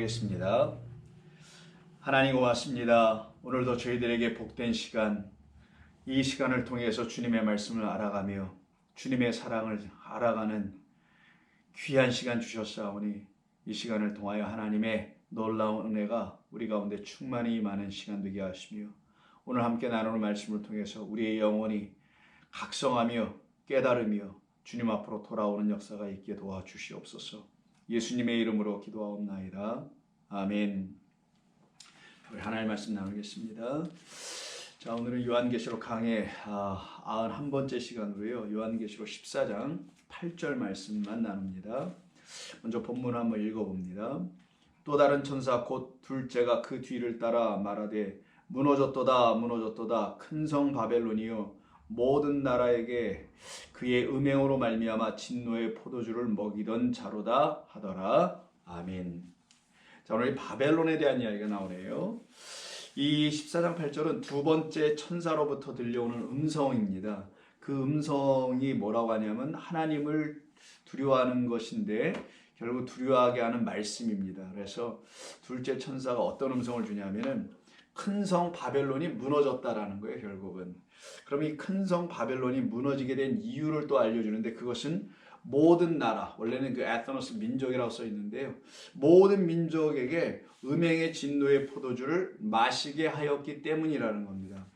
기도하겠습니다. 하나님 고맙습니다. 오늘도 저희들에게 복된 시간, 이 시간을 통해서 주님의 말씀을 알아가며 주님의 사랑을 알아가는 귀한 시간 주셨사오니 이 시간을 통하여 하나님의 놀라운 은혜가 우리 가운데 충만히 많은 시간 되게 하시며 오늘 함께 나누는 말씀을 통해서 우리의 영혼이 각성하며 깨달으며 주님 앞으로 돌아오는 역사가 있게 도와주시옵소서. 예수님의 이름으로 기도하옵나이다. 아멘. 우리 하나님의 말씀 나누겠습니다. 자, 오늘은 요한계시록 강의 91번째 시간으로요. 요한계시록 14장 8절 말씀만 나눕니다. 먼저 본문을 한번 읽어봅니다. 또 다른 천사 곧 둘째가 그 뒤를 따라 말하되 무너졌도다 무너졌도다 큰 성 바벨론이요 모든 나라에게 그의 음행으로 말미암아 진노의 포도주를 먹이던 자로다 하더라. 아멘. 자, 오늘 이 바벨론에 대한 이야기가 나오네요. 이 14장 8절은 두 번째 천사로부터 들려오는 음성입니다. 그 음성이 뭐라고 하냐면 하나님을 두려워하는 것인데 결국 두려워하게 하는 말씀입니다. 그래서 둘째 천사가 어떤 음성을 주냐면은 큰 성 바벨론이 무너졌다라는 거예요, 결국은. 그럼 이 큰 성 바벨론이 무너지게 된 이유를 또 알려주는데 그것은 모든 나라, 원래는 그 에트노스 민족이라고 써 있는데요. 모든 민족에게 음행의 진노의 포도주를 마시게 하였기 때문이라는 겁니다.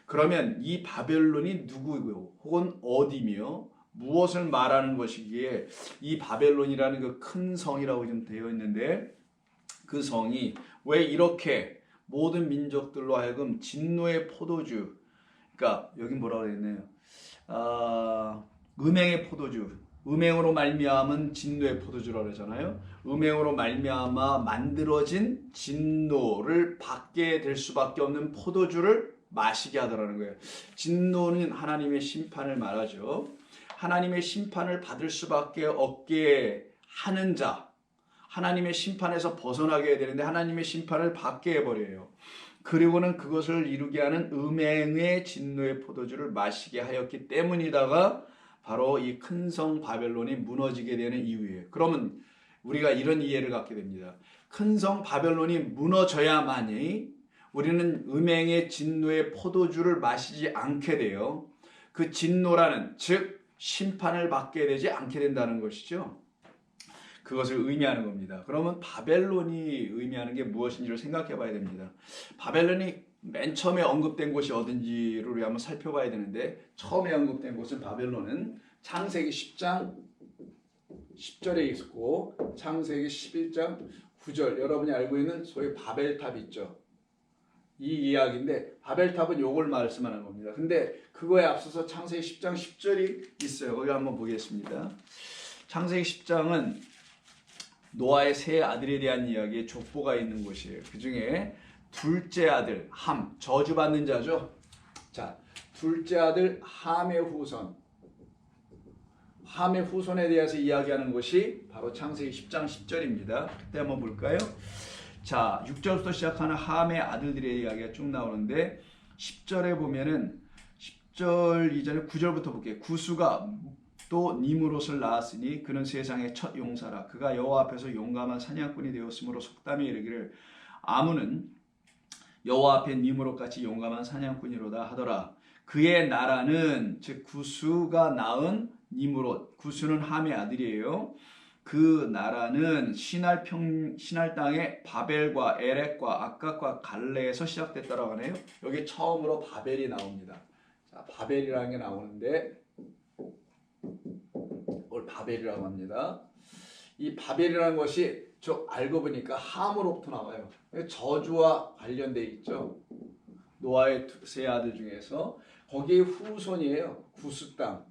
그러면 이 바벨론이 누구고 혹은 어디며 무엇을 말하는 것이기에 이 바벨론이라는 그 큰 성이라고 좀 되어 있는데 그 성이 왜 이렇게 모든 민족들로 하여금 진노의 포도주, 그러니까 여기 뭐라고 했네요. 음행의 포도주, 음행으로 말미암은 진노의 포도주라고 그러잖아요. 음행으로 말미암아 만들어진 진노를 받게 될 수밖에 없는 포도주를 마시게 하더라는 거예요. 진노는 하나님의 심판을 말하죠. 하나님의 심판을 받을 수밖에 없게 하는 자, 하나님의 심판에서 벗어나게 해야 되는데 하나님의 심판을 받게 해버려요. 그리고는 그것을 이루게 하는 음행의 진노의 포도주를 마시게 하였기 때문이다가 바로 이 큰 성 바벨론이 무너지게 되는 이유예요. 그러면 우리가 이런 이해를 갖게 됩니다. 큰 성 바벨론이 무너져야만이 우리는 음행의 진노의 포도주를 마시지 않게 돼요. 그 진노라는 즉 심판을 받게 되지 않게 된다는 것이죠. 그것을 의미하는 겁니다. 그러면 바벨론이 의미하는 게 무엇인지를 생각해 봐야 됩니다. 바벨론이 맨 처음에 언급된 곳이 어딘지를 우리 한번 살펴봐야 되는데 처음에 언급된 곳은 바벨론은 창세기 10장 10절에 있고 창세기 11장 9절 여러분이 알고 있는 소위 바벨탑 있죠. 이 이야기인데 바벨탑은 요걸 말씀하는 겁니다. 근데 그거에 앞서서 창세기 10장 10절이 있어요. 거기 한번 보겠습니다. 창세기 10장은 노아의 세 아들에 대한 이야기에 족보가 있는 곳이에요. 그 중에 둘째 아들 함, 저주받는 자죠. 자, 둘째 아들 함의 후손, 함의 후손에 대해서 이야기하는 것이 바로 창세기 10장 10절입니다. 그때 한번 볼까요? 자, 6절부터 시작하는 함의 아들들의 이야기가 쭉 나오는데 10절에 보면은 10절 이전에 9절부터 볼게요. 구수가 또 니므롯을 낳았으니 그는 세상의 첫 용사라. 그가 여호와 앞에서 용감한 사냥꾼이 되었으므로 속담에 이르기를 아문은 여호와 앞에 니므롯같이 용감한 사냥꾼이로다 하더라. 그의 나라는 즉 구수가 낳은 니므롯, 구수는 함의 아들이에요. 그 나라는 신할 땅의 바벨과 에렉과 아깝과 갈레에서 시작됐다라고 하네요. 여기 처음으로 바벨이 나옵니다. 자, 바벨이라는 게 나오는데 이걸 바벨이라고 합니다. 이 바벨이라는 것이 저 알고 보니까 함으로부터 나와요. 저주와 관련돼 있죠. 노아의 세 아들 중에서 거기에 후손이에요. 구스 땅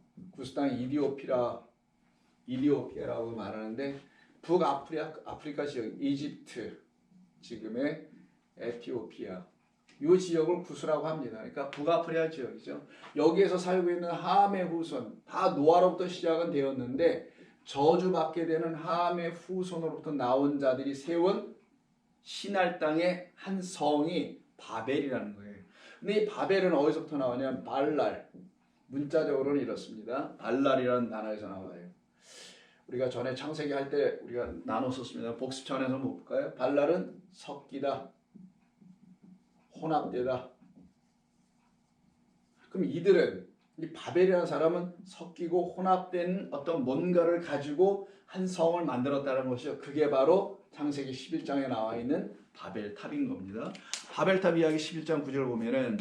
이디오피아라고 말하는데 북아프리카 지역 이집트 지금의 에티오피아 이 지역을 구스라고 합니다. 그러니까 북아프리카 지역이죠. 여기에서 살고 있는 함의 후손 다 노아로부터 시작은 되었는데 저주받게 되는 함의 후손으로부터 나온 자들이 세운 신할 땅의 한 성이 바벨이라는 거예요. 근데 이 바벨은 어디서부터 나오냐면 발랄, 문자적으로는 이렇습니다. 발랄이라는 단어에서 나와요. 우리가 전에 창세기 할 때 우리가 나눴었습니다. 복습 차원에서 한번 볼까요? 발랄은 섞이다, 혼합되다. 그럼 이들은, 이 바벨이라는 사람은 섞이고 혼합된 어떤 뭔가를 가지고 한 성을 만들었다는 것이죠. 그게 바로 창세기 11장에 나와 있는 바벨탑인 겁니다. 바벨탑 이야기 11장 9절을 보면은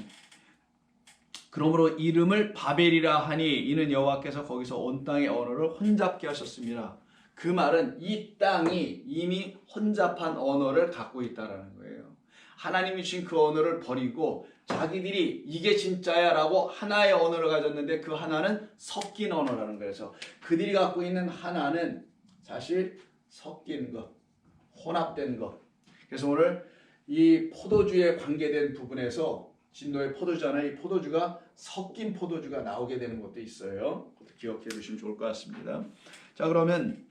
그러므로 이름을 바벨이라 하니 이는 여호와께서 거기서 온 땅의 언어를 혼잡게 하셨습니다. 그 말은 이 땅이 이미 혼잡한 언어를 갖고 있다라는 거예요. 하나님이 주신 그 언어를 버리고 자기들이 이게 진짜야 라고 하나의 언어를 가졌는데 그 하나는 섞인 언어라는 거예요. 그래서 그들이 갖고 있는 하나는 사실 섞인 것, 혼합된 것. 그래서 오늘 이 포도주에 관계된 부분에서 진노의 포도주잖아요. 이 포도주가 섞인 포도주가 나오게 되는 것도 있어요. 그것도 기억해 두시면 좋을 것 같습니다. 자, 그러면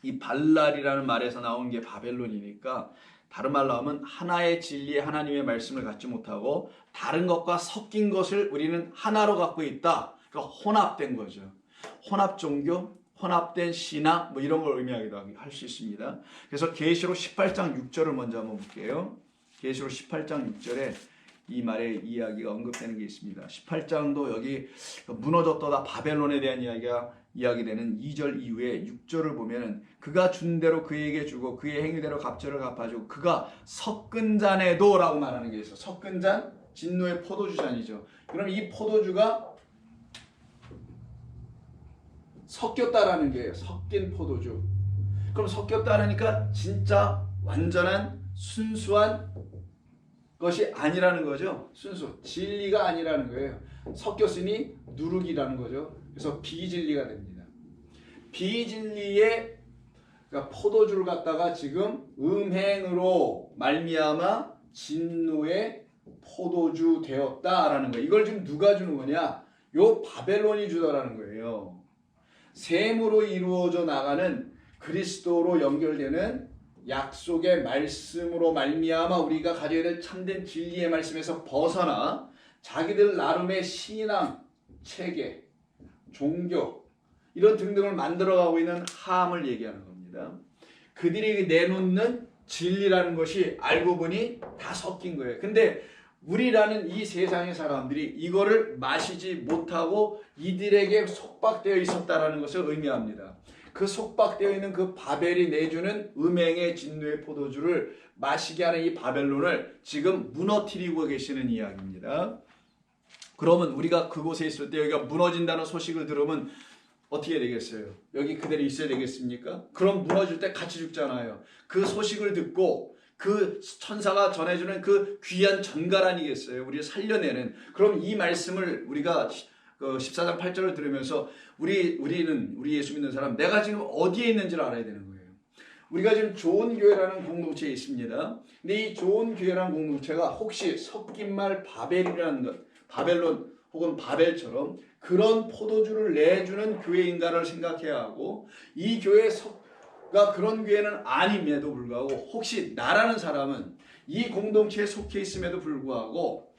이 발랄이라는 말에서 나온 게 바벨론이니까 다른 말로 하면 하나의 진리의 하나님의 말씀을 갖지 못하고 다른 것과 섞인 것을 우리는 하나로 갖고 있다. 그러니까 혼합된 거죠. 혼합 종교, 혼합된 신앙 뭐 이런 걸 의미하기도 할 수 있습니다. 그래서 계시록 18장 6절을 먼저 한번 볼게요. 계시록 18장 6절에 이 말의 이야기가 언급되는 게 있습니다. 18장도 여기 무너졌도다 바벨론에 대한 이야기되는 2절 이후에 6절을 보면은 그가 준 대로 그에게 주고 그의 행위대로 갑절을 갚아주고 그가 섞은 잔에도 라고 말하는 게 있어요. 섞은 잔, 진노의 포도주 잔이죠. 그럼 이 포도주가 섞였다라는 게 섞인 포도주. 그럼 섞였다라니까 진짜 완전한 순수한 것이 아니라는 거죠. 순수, 진리가 아니라는 거예요. 섞였으니 누룩이라는 거죠. 그래서 비진리가 됩니다. 비진리의 그러니까 포도주를 갖다가 지금 음행으로 말미암아 진노의 포도주 되었다라는 거예요. 이걸 지금 누가 주는 거냐? 요 바벨론이 주더라는 거예요. 셈으로 이루어져 나가는 그리스도로 연결되는 약속의 말씀으로 말미암아 우리가 가져야 될 참된 진리의 말씀에서 벗어나 자기들 나름의 신앙, 체계, 종교 이런 등등을 만들어가고 있는 함을 얘기하는 겁니다. 그들이 내놓는 진리라는 것이 알고 보니 다 섞인 거예요. 근데 우리라는 이 세상의 사람들이 이거를 마시지 못하고 이들에게 속박되어 있었다라는 것을 의미합니다. 그 속박되어 있는 그 바벨이 내주는 음행의 진노의 포도주를 마시게 하는 이 바벨론을 지금 무너뜨리고 계시는 이야기입니다. 그러면 우리가 그곳에 있을 때 여기가 무너진다는 소식을 들으면 어떻게 되겠어요? 여기 그대로 있어야 되겠습니까? 그럼 무너질 때 같이 죽잖아요. 그 소식을 듣고 그 천사가 전해주는 그 귀한 전갈 아니겠어요? 우리를 살려내는. 그럼 이 말씀을 우리가 14장 8절을 들으면서 우리 예수 믿는 사람 내가 지금 어디에 있는지를 알아야 되는 거예요. 우리가 지금 좋은 교회라는 공동체에 있습니다. 근데 이 좋은 교회라는 공동체가 혹시 섞인 말 바벨이라는 것, 바벨론 혹은 바벨처럼 그런 포도주를 내주는 교회인가를 생각해야 하고 이 교회가 그런 교회는 아님에도 불구하고 혹시 나라는 사람은 이 공동체에 속해 있음에도 불구하고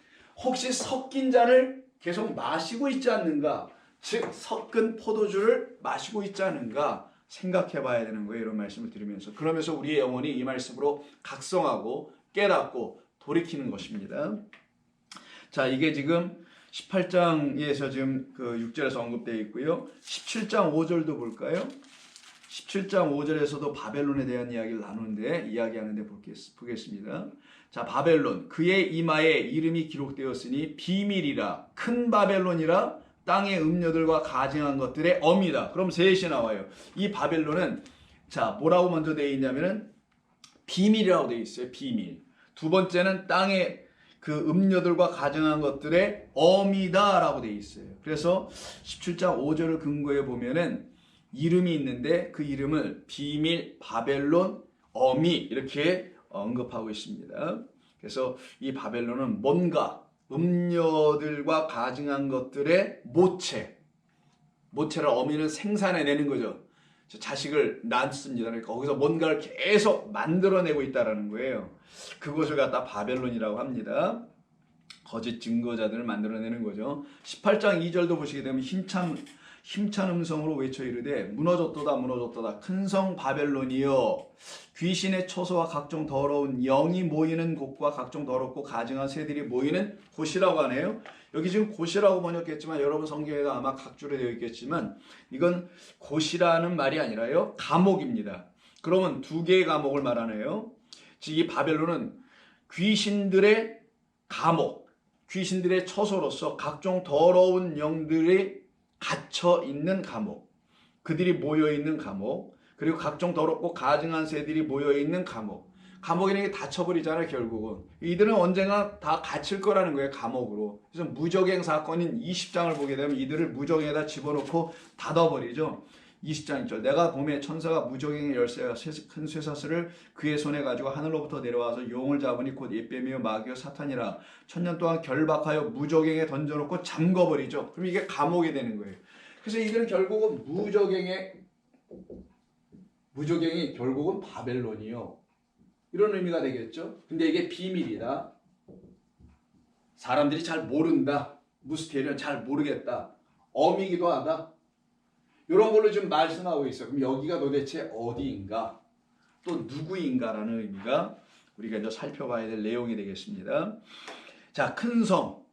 혹시 섞인 잔을 계속 마시고 있지 않는가, 즉 섞은 포도주를 마시고 있지 않은가 생각해 봐야 되는 거예요. 이런 말씀을 드리면서 그러면서 우리의 영혼이 이 말씀으로 각성하고 깨닫고 돌이키는 것입니다. 자, 이게 지금 18장에서 지금 그 6절에서 언급되어 있고요. 17장 5절도 볼까요? 17장 5절에서도 바벨론에 대한 이야기를 나누는데 이야기하는데 보겠습니다. 자, 바벨론 그의 이마에 이름이 기록되었으니 비밀이라 큰 바벨론이라 땅의 음녀들과 가증한 것들의 엄이다. 그럼 셋이 나와요. 이 바벨론은 자 뭐라고 먼저 되어 있냐면은 비밀이라고 되어 있어요. 비밀. 두 번째는 땅의 그 음녀들과 가증한 것들의 엄이다라고 되어 있어요. 그래서 17장 5절을 근거해 보면은 이름이 있는데 그 이름을 비밀, 바벨론, 어미 이렇게 언급하고 있습니다. 그래서 이 바벨론은 뭔가 음녀들과 가증한 것들의 모체를 어미는 생산해내는 거죠. 자식을 낳습니다. 그러니까 거기서 뭔가를 계속 만들어내고 있다는 거예요. 그것을 갖다 바벨론이라고 합니다. 거짓 증거자들을 만들어내는 거죠. 18장 2절도 보시게 되면 힘찬 음성으로 외쳐 이르되 무너졌도다 무너졌도다 큰 성 바벨론이여 귀신의 처소와 각종 더러운 영이 모이는 곳과 각종 더럽고 가증한 새들이 모이는 곳이라고 하네요. 여기 지금 곳이라고 번역했지만 여러분 성경에도 아마 각주로 되어 있겠지만 이건 곳이라는 말이 아니라요 감옥입니다. 그러면 두 개의 감옥을 말하네요. 즉 이 바벨론은 귀신들의 감옥, 귀신들의 처소로서 각종 더러운 영들이 갇혀 있는 감옥, 그들이 모여 있는 감옥, 그리고 각종 더럽고 가증한 새들이 모여 있는 감옥. 감옥이라는 게 닫혀버리잖아요. 결국은 이들은 언젠가 다 갇힐 거라는 거예요. 감옥으로. 그래서 무적행 사건인 20장을 보게 되면 이들을 무적행에다 집어넣고 닫아버리죠. 20장 1절 내가 봄에 천사가 무적행의 열쇠와 큰 쇠사슬을 그의 손에 가지고 하늘로부터 내려와서 용을 잡으니 곧 옛뱀이요 마귀요 사탄이라 천년 동안 결박하여 무적행에 던져놓고 잠궈버리죠. 그럼 이게 감옥이 되는 거예요. 그래서 이들은 결국은 무적행이 결국은 바벨론이요. 이런 의미가 되겠죠. 근데 이게 비밀이다. 사람들이 잘 모른다. 무스테리언 잘 모르겠다. 어미기도 하다. 이런 걸로 지금 말씀하고 있어요. 그럼 여기가 도대체 어디인가? 또 누구인가라는 의미가 우리가 이제 살펴봐야 될 내용이 되겠습니다. 자, 큰 성.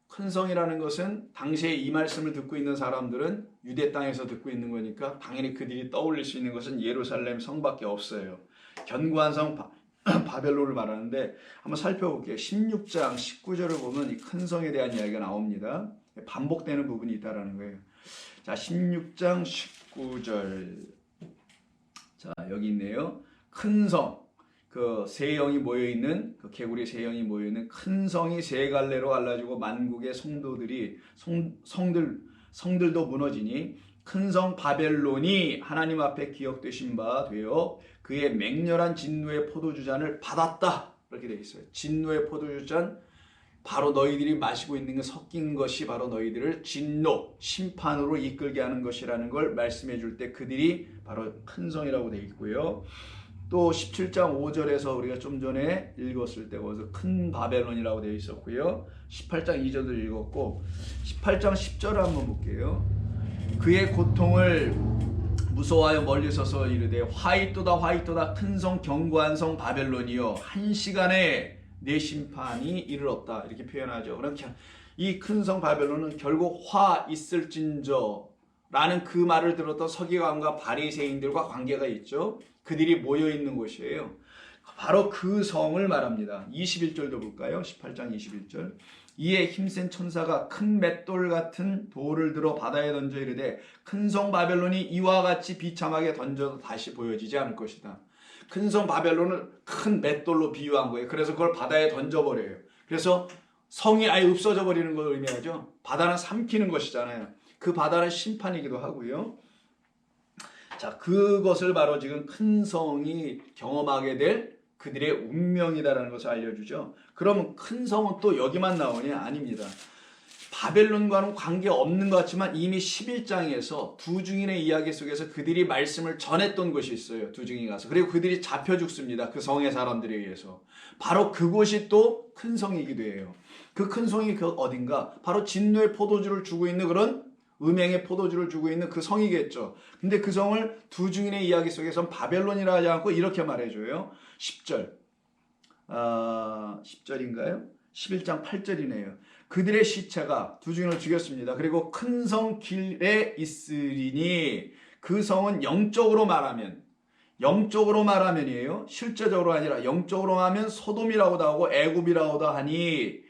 큰 성이라는 것은 당시에 이 말씀을 듣고 있는 사람들은 유대 땅에서 듣고 있는 거니까 당연히 그들이 떠올릴 수 있는 것은 예루살렘 성밖에 없어요. 견고한 성 바벨론을 말하는데 한번 살펴볼게요. 16장 19절을 보면 이 큰 성에 대한 이야기가 나옵니다. 반복되는 부분이 있다라는 거예요. 자, 16장 19절. 자, 여기 있네요. 큰 성. 그 세 영이 모여 있는 그 개구리 세 영이 모여 있는 큰 성이 세 갈래로 갈라지고 만국의 성도들이 성들도 무너지니 큰 성 바벨론이 하나님 앞에 기억되신 바 되어 그의 맹렬한 진노의 포도주잔을 받았다. 이렇게 되어 있어요. 진노의 포도주잔, 바로 너희들이 마시고 있는 게 섞인 것이 바로 너희들을 진노, 심판으로 이끌게 하는 것이라는 걸 말씀해 줄 때 그들이 바로 큰 성이라고 되어 있고요. 또 17장 5절에서 우리가 좀 전에 읽었을 때 거기서 큰 바벨론이라고 되어 있었고요. 18장 2절도 읽었고 18장 10절을 한번 볼게요. 그의 고통을 무서워하여 멀리 서서 이르되 화이또다 화이또다 큰 성 견고한 성 바벨론이여 한 시간에 내 심판이 이르렀다 이렇게 표현하죠. 그렇게 이 큰 성 바벨론은 결국 화 있을진저 라는 그 말을 들었던 서기관과 바리새인들과 관계가 있죠. 그들이 모여 있는 곳이에요. 바로 그 성을 말합니다. 21절도 볼까요? 18장 21절. 이에 힘센 천사가 큰 맷돌 같은 돌을 들어 바다에 던져 이르되 큰 성 바벨론이 이와 같이 비참하게 던져도 다시 보여지지 않을 것이다. 큰 성 바벨론을 큰 맷돌로 비유한 거예요. 그래서 그걸 바다에 던져버려요. 그래서 성이 아예 없어져 버리는 걸 의미하죠. 바다는 삼키는 것이잖아요. 그 바다는 심판이기도 하고요. 자, 그것을 바로 지금 큰 성이 경험하게 될 그들의 운명이다라는 것을 알려주죠. 그러면 큰 성은 또 여기만 나오냐? 아닙니다. 바벨론과는 관계없는 것 같지만 이미 11장에서 두 증인의 이야기 속에서 그들이 말씀을 전했던 곳이 있어요. 두 증인이 가서. 그리고 그들이 잡혀 죽습니다. 그 성의 사람들에 의해서. 바로 그곳이 또 큰 성이기도 해요. 그 큰 성이 그 어딘가? 바로 진노의 포도주를 주고 있는 그런 음행의 포도주를 주고 있는 그 성이겠죠. 근데 그 성을 두 증인의 이야기 속에서는 바벨론이라 하지 않고 이렇게 말해줘요. 10절. 10절인가요? 11장 8절이네요. 그들의 시체가 두 증인을 죽였습니다. 그리고 큰 성 길에 있으리니 그 성은 영적으로 말하면이에요. 실제적으로 아니라 영적으로 하면 소돔이라고도 하고 애굽이라고도 하니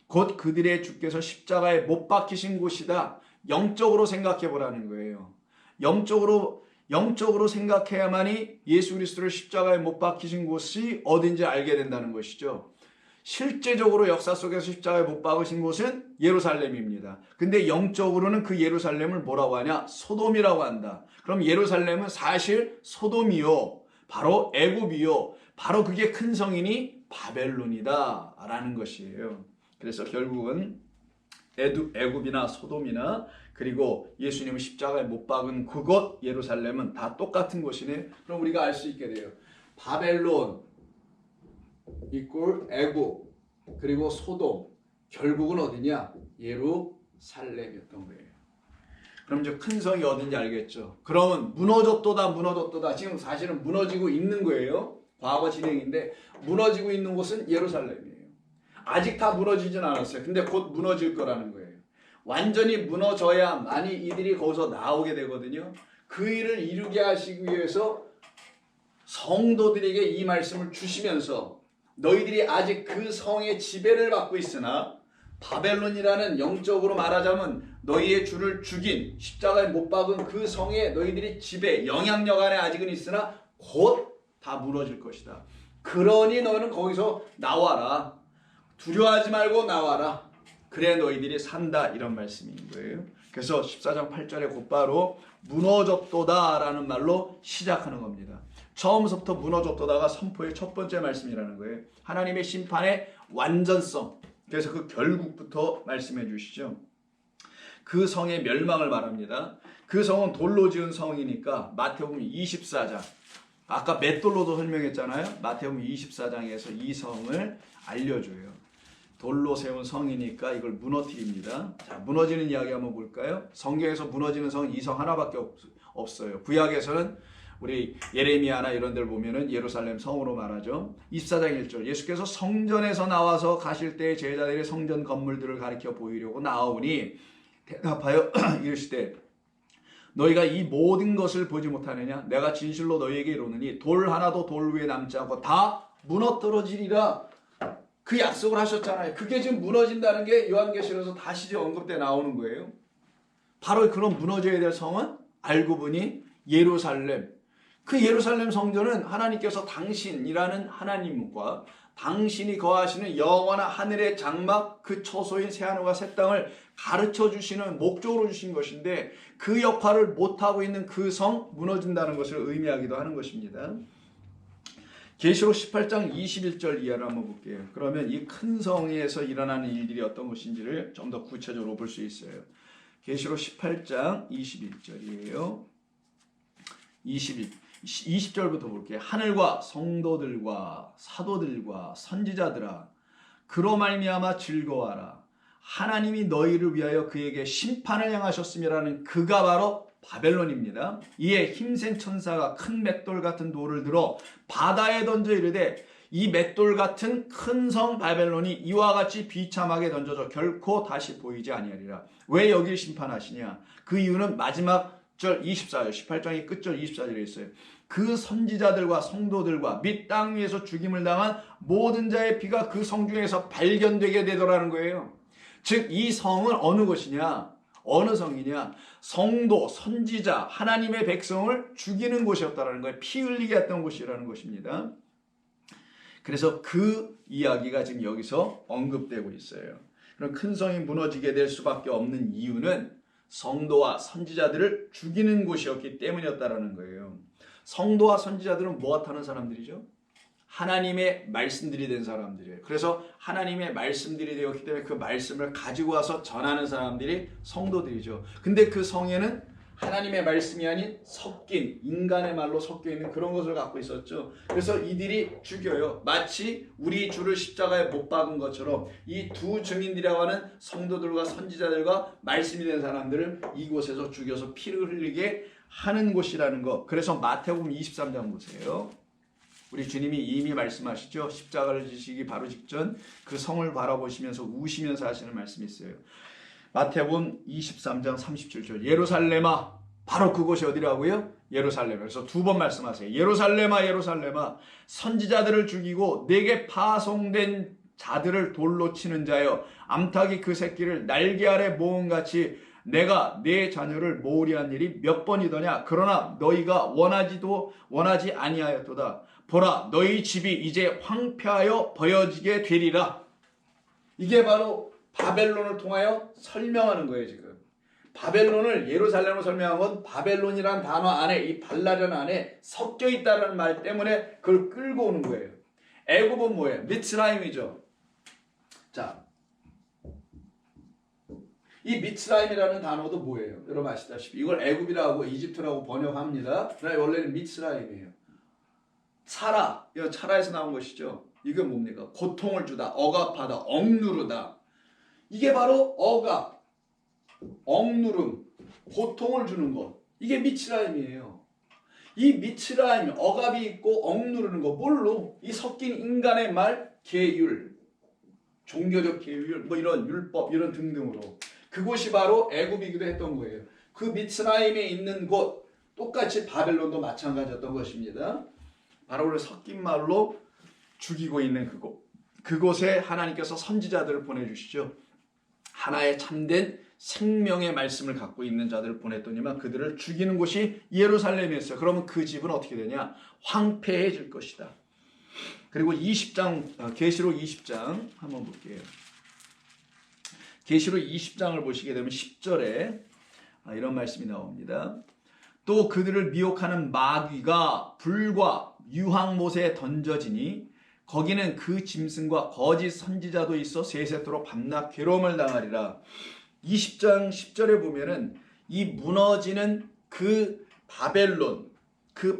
곧 그들의 주께서 십자가에 못 박히신 곳이다. 영적으로 생각해 보라는 거예요. 영적으로 생각해야만이 예수 그리스도를 십자가에 못 박히신 곳이 어딘지 알게 된다는 것이죠. 실제적으로 역사 속에서 십자가에 못 박으신 곳은 예루살렘입니다. 근데 영적으로는 그 예루살렘을 뭐라고 하냐? 소돔이라고 한다. 그럼 예루살렘은 사실 소돔이요, 바로 애굽이요, 바로 그게 큰 성이니 바벨론이다 라는 것이에요. 그래서 결국은 애굽이나 소돔이나 그리고 예수님을 십자가에 못 박은 그곳 예루살렘은 다 똑같은 곳이네. 그럼 우리가 알 수 있게 돼요. 바벨론 이꼴 애굽 그리고 소돔 결국은 어디냐? 예루살렘이었던 거예요. 그럼 이제 큰 성이 어딘지 알겠죠? 그러면 무너졌도다 무너졌도다. 지금 사실은 무너지고 있는 거예요. 과거 진행인데 무너지고 있는 곳은 예루살렘이에요. 아직 다 무너지진 않았어요. 근데 곧 무너질 거라는 거예요. 완전히 무너져야만이 이들이 거기서 나오게 되거든요. 그 일을 이루게 하시기 위해서 성도들에게 이 말씀을 주시면서 너희들이 아직 그 성의 지배를 받고 있으나 바벨론이라는 영적으로 말하자면 너희의 주를 죽인 십자가에 못 박은 그 성에 너희들이 지배, 영향력 안에 아직은 있으나 곧 다 무너질 것이다. 그러니 너는 거기서 나와라. 두려워하지 말고 나와라. 그래 너희들이 산다. 이런 말씀인 거예요. 그래서 14장 8절에 곧바로 무너졌도다 라는 말로 시작하는 겁니다. 처음부터 무너졌도다가 선포의 첫 번째 말씀이라는 거예요. 하나님의 심판의 완전성. 그래서 그 결국부터 말씀해 주시죠. 그 성의 멸망을 말합니다. 그 성은 돌로 지은 성이니까 마태복음 24장. 아까 맷돌로도 설명했잖아요. 마태복음 24장에서 이 성을 알려줘요. 돌로 세운 성이니까 이걸 무너뜨립니다. 자, 무너지는 이야기 한번 볼까요? 성경에서 무너지는 성은 이 성 하나밖에 없어요. 구약에서는 우리 예레미야나 이런 데를 보면은 예루살렘 성으로 말하죠. 24장 1절 예수께서 성전에서 나와서 가실 때 제자들의 성전 건물들을 가리켜 보이려고 나오니 대답하여 이르시되 너희가 이 모든 것을 보지 못하느냐? 내가 진실로 너희에게 이르노니 돌 하나도 돌 위에 남지 않고 다 무너뜨려지리라. 그 약속을 하셨잖아요. 그게 지금 무너진다는 게 요한계시록에서 다시 언급돼 나오는 거예요. 바로 그런 무너져야 될 성은 알고 보니 예루살렘. 그 예루살렘 성전은 하나님께서 당신이라는 하나님과 당신이 거하시는 영원한 하늘의 장막 그 처소인 새하늘과 새 땅을 가르쳐 주시는 목적으로 주신 것인데 그 역할을 못하고 있는 그 성 무너진다는 것을 의미하기도 하는 것입니다. 계시록 18장 21절 이하를 한번 볼게요. 그러면 이 큰 성에서 일어나는 일들이 어떤 것인지를 좀 더 구체적으로 볼 수 있어요. 계시록 18장 21절이에요. 20절부터 볼게요. 하늘과 성도들과 사도들과 선지자들아 그로 말미암아 즐거워하라. 하나님이 너희를 위하여 그에게 심판을 행하셨음이라는 그가 바로 바벨론입니다. 이에 힘센 천사가 큰 맷돌 같은 돌을 들어 바다에 던져 이르되 이 맷돌 같은 큰 성 바벨론이 이와 같이 비참하게 던져져 결코 다시 보이지 아니하리라. 왜 여기를 심판하시냐? 그 이유는 마지막 절 24절 18장의 끝절 24절에 있어요. 그 선지자들과 성도들과 및 땅 위에서 죽임을 당한 모든 자의 피가 그 성 중에서 발견되게 되더라는 거예요. 즉 이 성은 어느 곳이냐? 어느 성이냐? 성도, 선지자, 하나님의 백성을 죽이는 곳이었다라는 거예요. 피 흘리게 했던 곳이라는 것입니다. 그래서 그 이야기가 지금 여기서 언급되고 있어요. 그럼 큰 성이 무너지게 될 수밖에 없는 이유는 성도와 선지자들을 죽이는 곳이었기 때문이었다라는 거예요. 성도와 선지자들은 무엇하는 사람들이죠? 하나님의 말씀들이 된 사람들이에요. 그래서 하나님의 말씀들이 되었기 때문에 그 말씀을 가지고 와서 전하는 사람들이 성도들이죠. 근데 그 성에는 하나님의 말씀이 아닌 섞인 인간의 말로 섞여 있는 그런 것을 갖고 있었죠. 그래서 이들이 죽여요. 마치 우리 주를 십자가에 못 박은 것처럼 이 두 증인들이라고 하는 성도들과 선지자들과 말씀이 된 사람들을 이곳에서 죽여서 피를 흘리게 하는 곳이라는 것. 그래서 마태복음 23장 보세요. 우리 주님이 이미 말씀하시죠. 십자가를 지시기 바로 직전 그 성을 바라보시면서 우시면서 하시는 말씀이 있어요. 마태복음 23장 37절 예루살렘아 바로 그곳이 어디라고요? 예루살렘. 그래서 두 번 말씀하세요. 예루살렘아 예루살렘아 선지자들을 죽이고 내게 파송된 자들을 돌로 치는 자여 암탉이 그 새끼를 날개 아래 모음같이 내가 내 자녀를 모으려 한 일이 몇 번이더냐. 그러나 너희가 원하지 아니하였도다. 보라 너희 집이 이제 황폐하여 버려지게 되리라. 이게 바로 바벨론을 통하여 설명하는 거예요. 지금 바벨론을 예루살렘으로 설명한 건 바벨론이라는 단어 안에 이 발라련 안에 섞여 있다는 말 때문에 그걸 끌고 오는 거예요. 애굽은 뭐예요? 미츠라임이죠. 자, 이 미츠라임이라는 단어도 뭐예요? 여러분 아시다시피 이걸 애굽이라고 이집트라고 번역합니다. 그러나 원래는 미츠라임이에요. 차라, 이거 차라에서 나온 것이죠. 이게 뭡니까? 고통을 주다, 억압하다, 억누르다. 이게 바로 억압, 억누름, 고통을 주는 것. 이게 미츠라임이에요. 이 미츠라임, 억압이 있고 억누르는 거, 뭘로? 이 섞인 인간의 말, 계율, 종교적 계율, 뭐 이런 율법, 이런 등등으로. 그곳이 바로 애굽이기도 했던 거예요. 그 미츠라임에 있는 곳, 똑같이 바벨론도 마찬가지였던 것입니다. 바로 그 섞인 말로 죽이고 있는 그곳. 그곳에 하나님께서 선지자들을 보내주시죠. 하나의 참된 생명의 말씀을 갖고 있는 자들을 보냈더니만 그들을 죽이는 곳이 예루살렘이었어요. 그러면 그 집은 어떻게 되냐? 황폐해질 것이다. 그리고 20장, 계시록 20장 한번 볼게요. 계시록 20장을 보시게 되면 10절에 이런 말씀이 나옵니다. 또 그들을 미혹하는 마귀가 불과 유황못에 던져지니 거기는 그 짐승과 거짓 선지자도 있어 세세토록 밤낮 괴로움을 당하리라. 20장 10절에 보면은 이 무너지는 그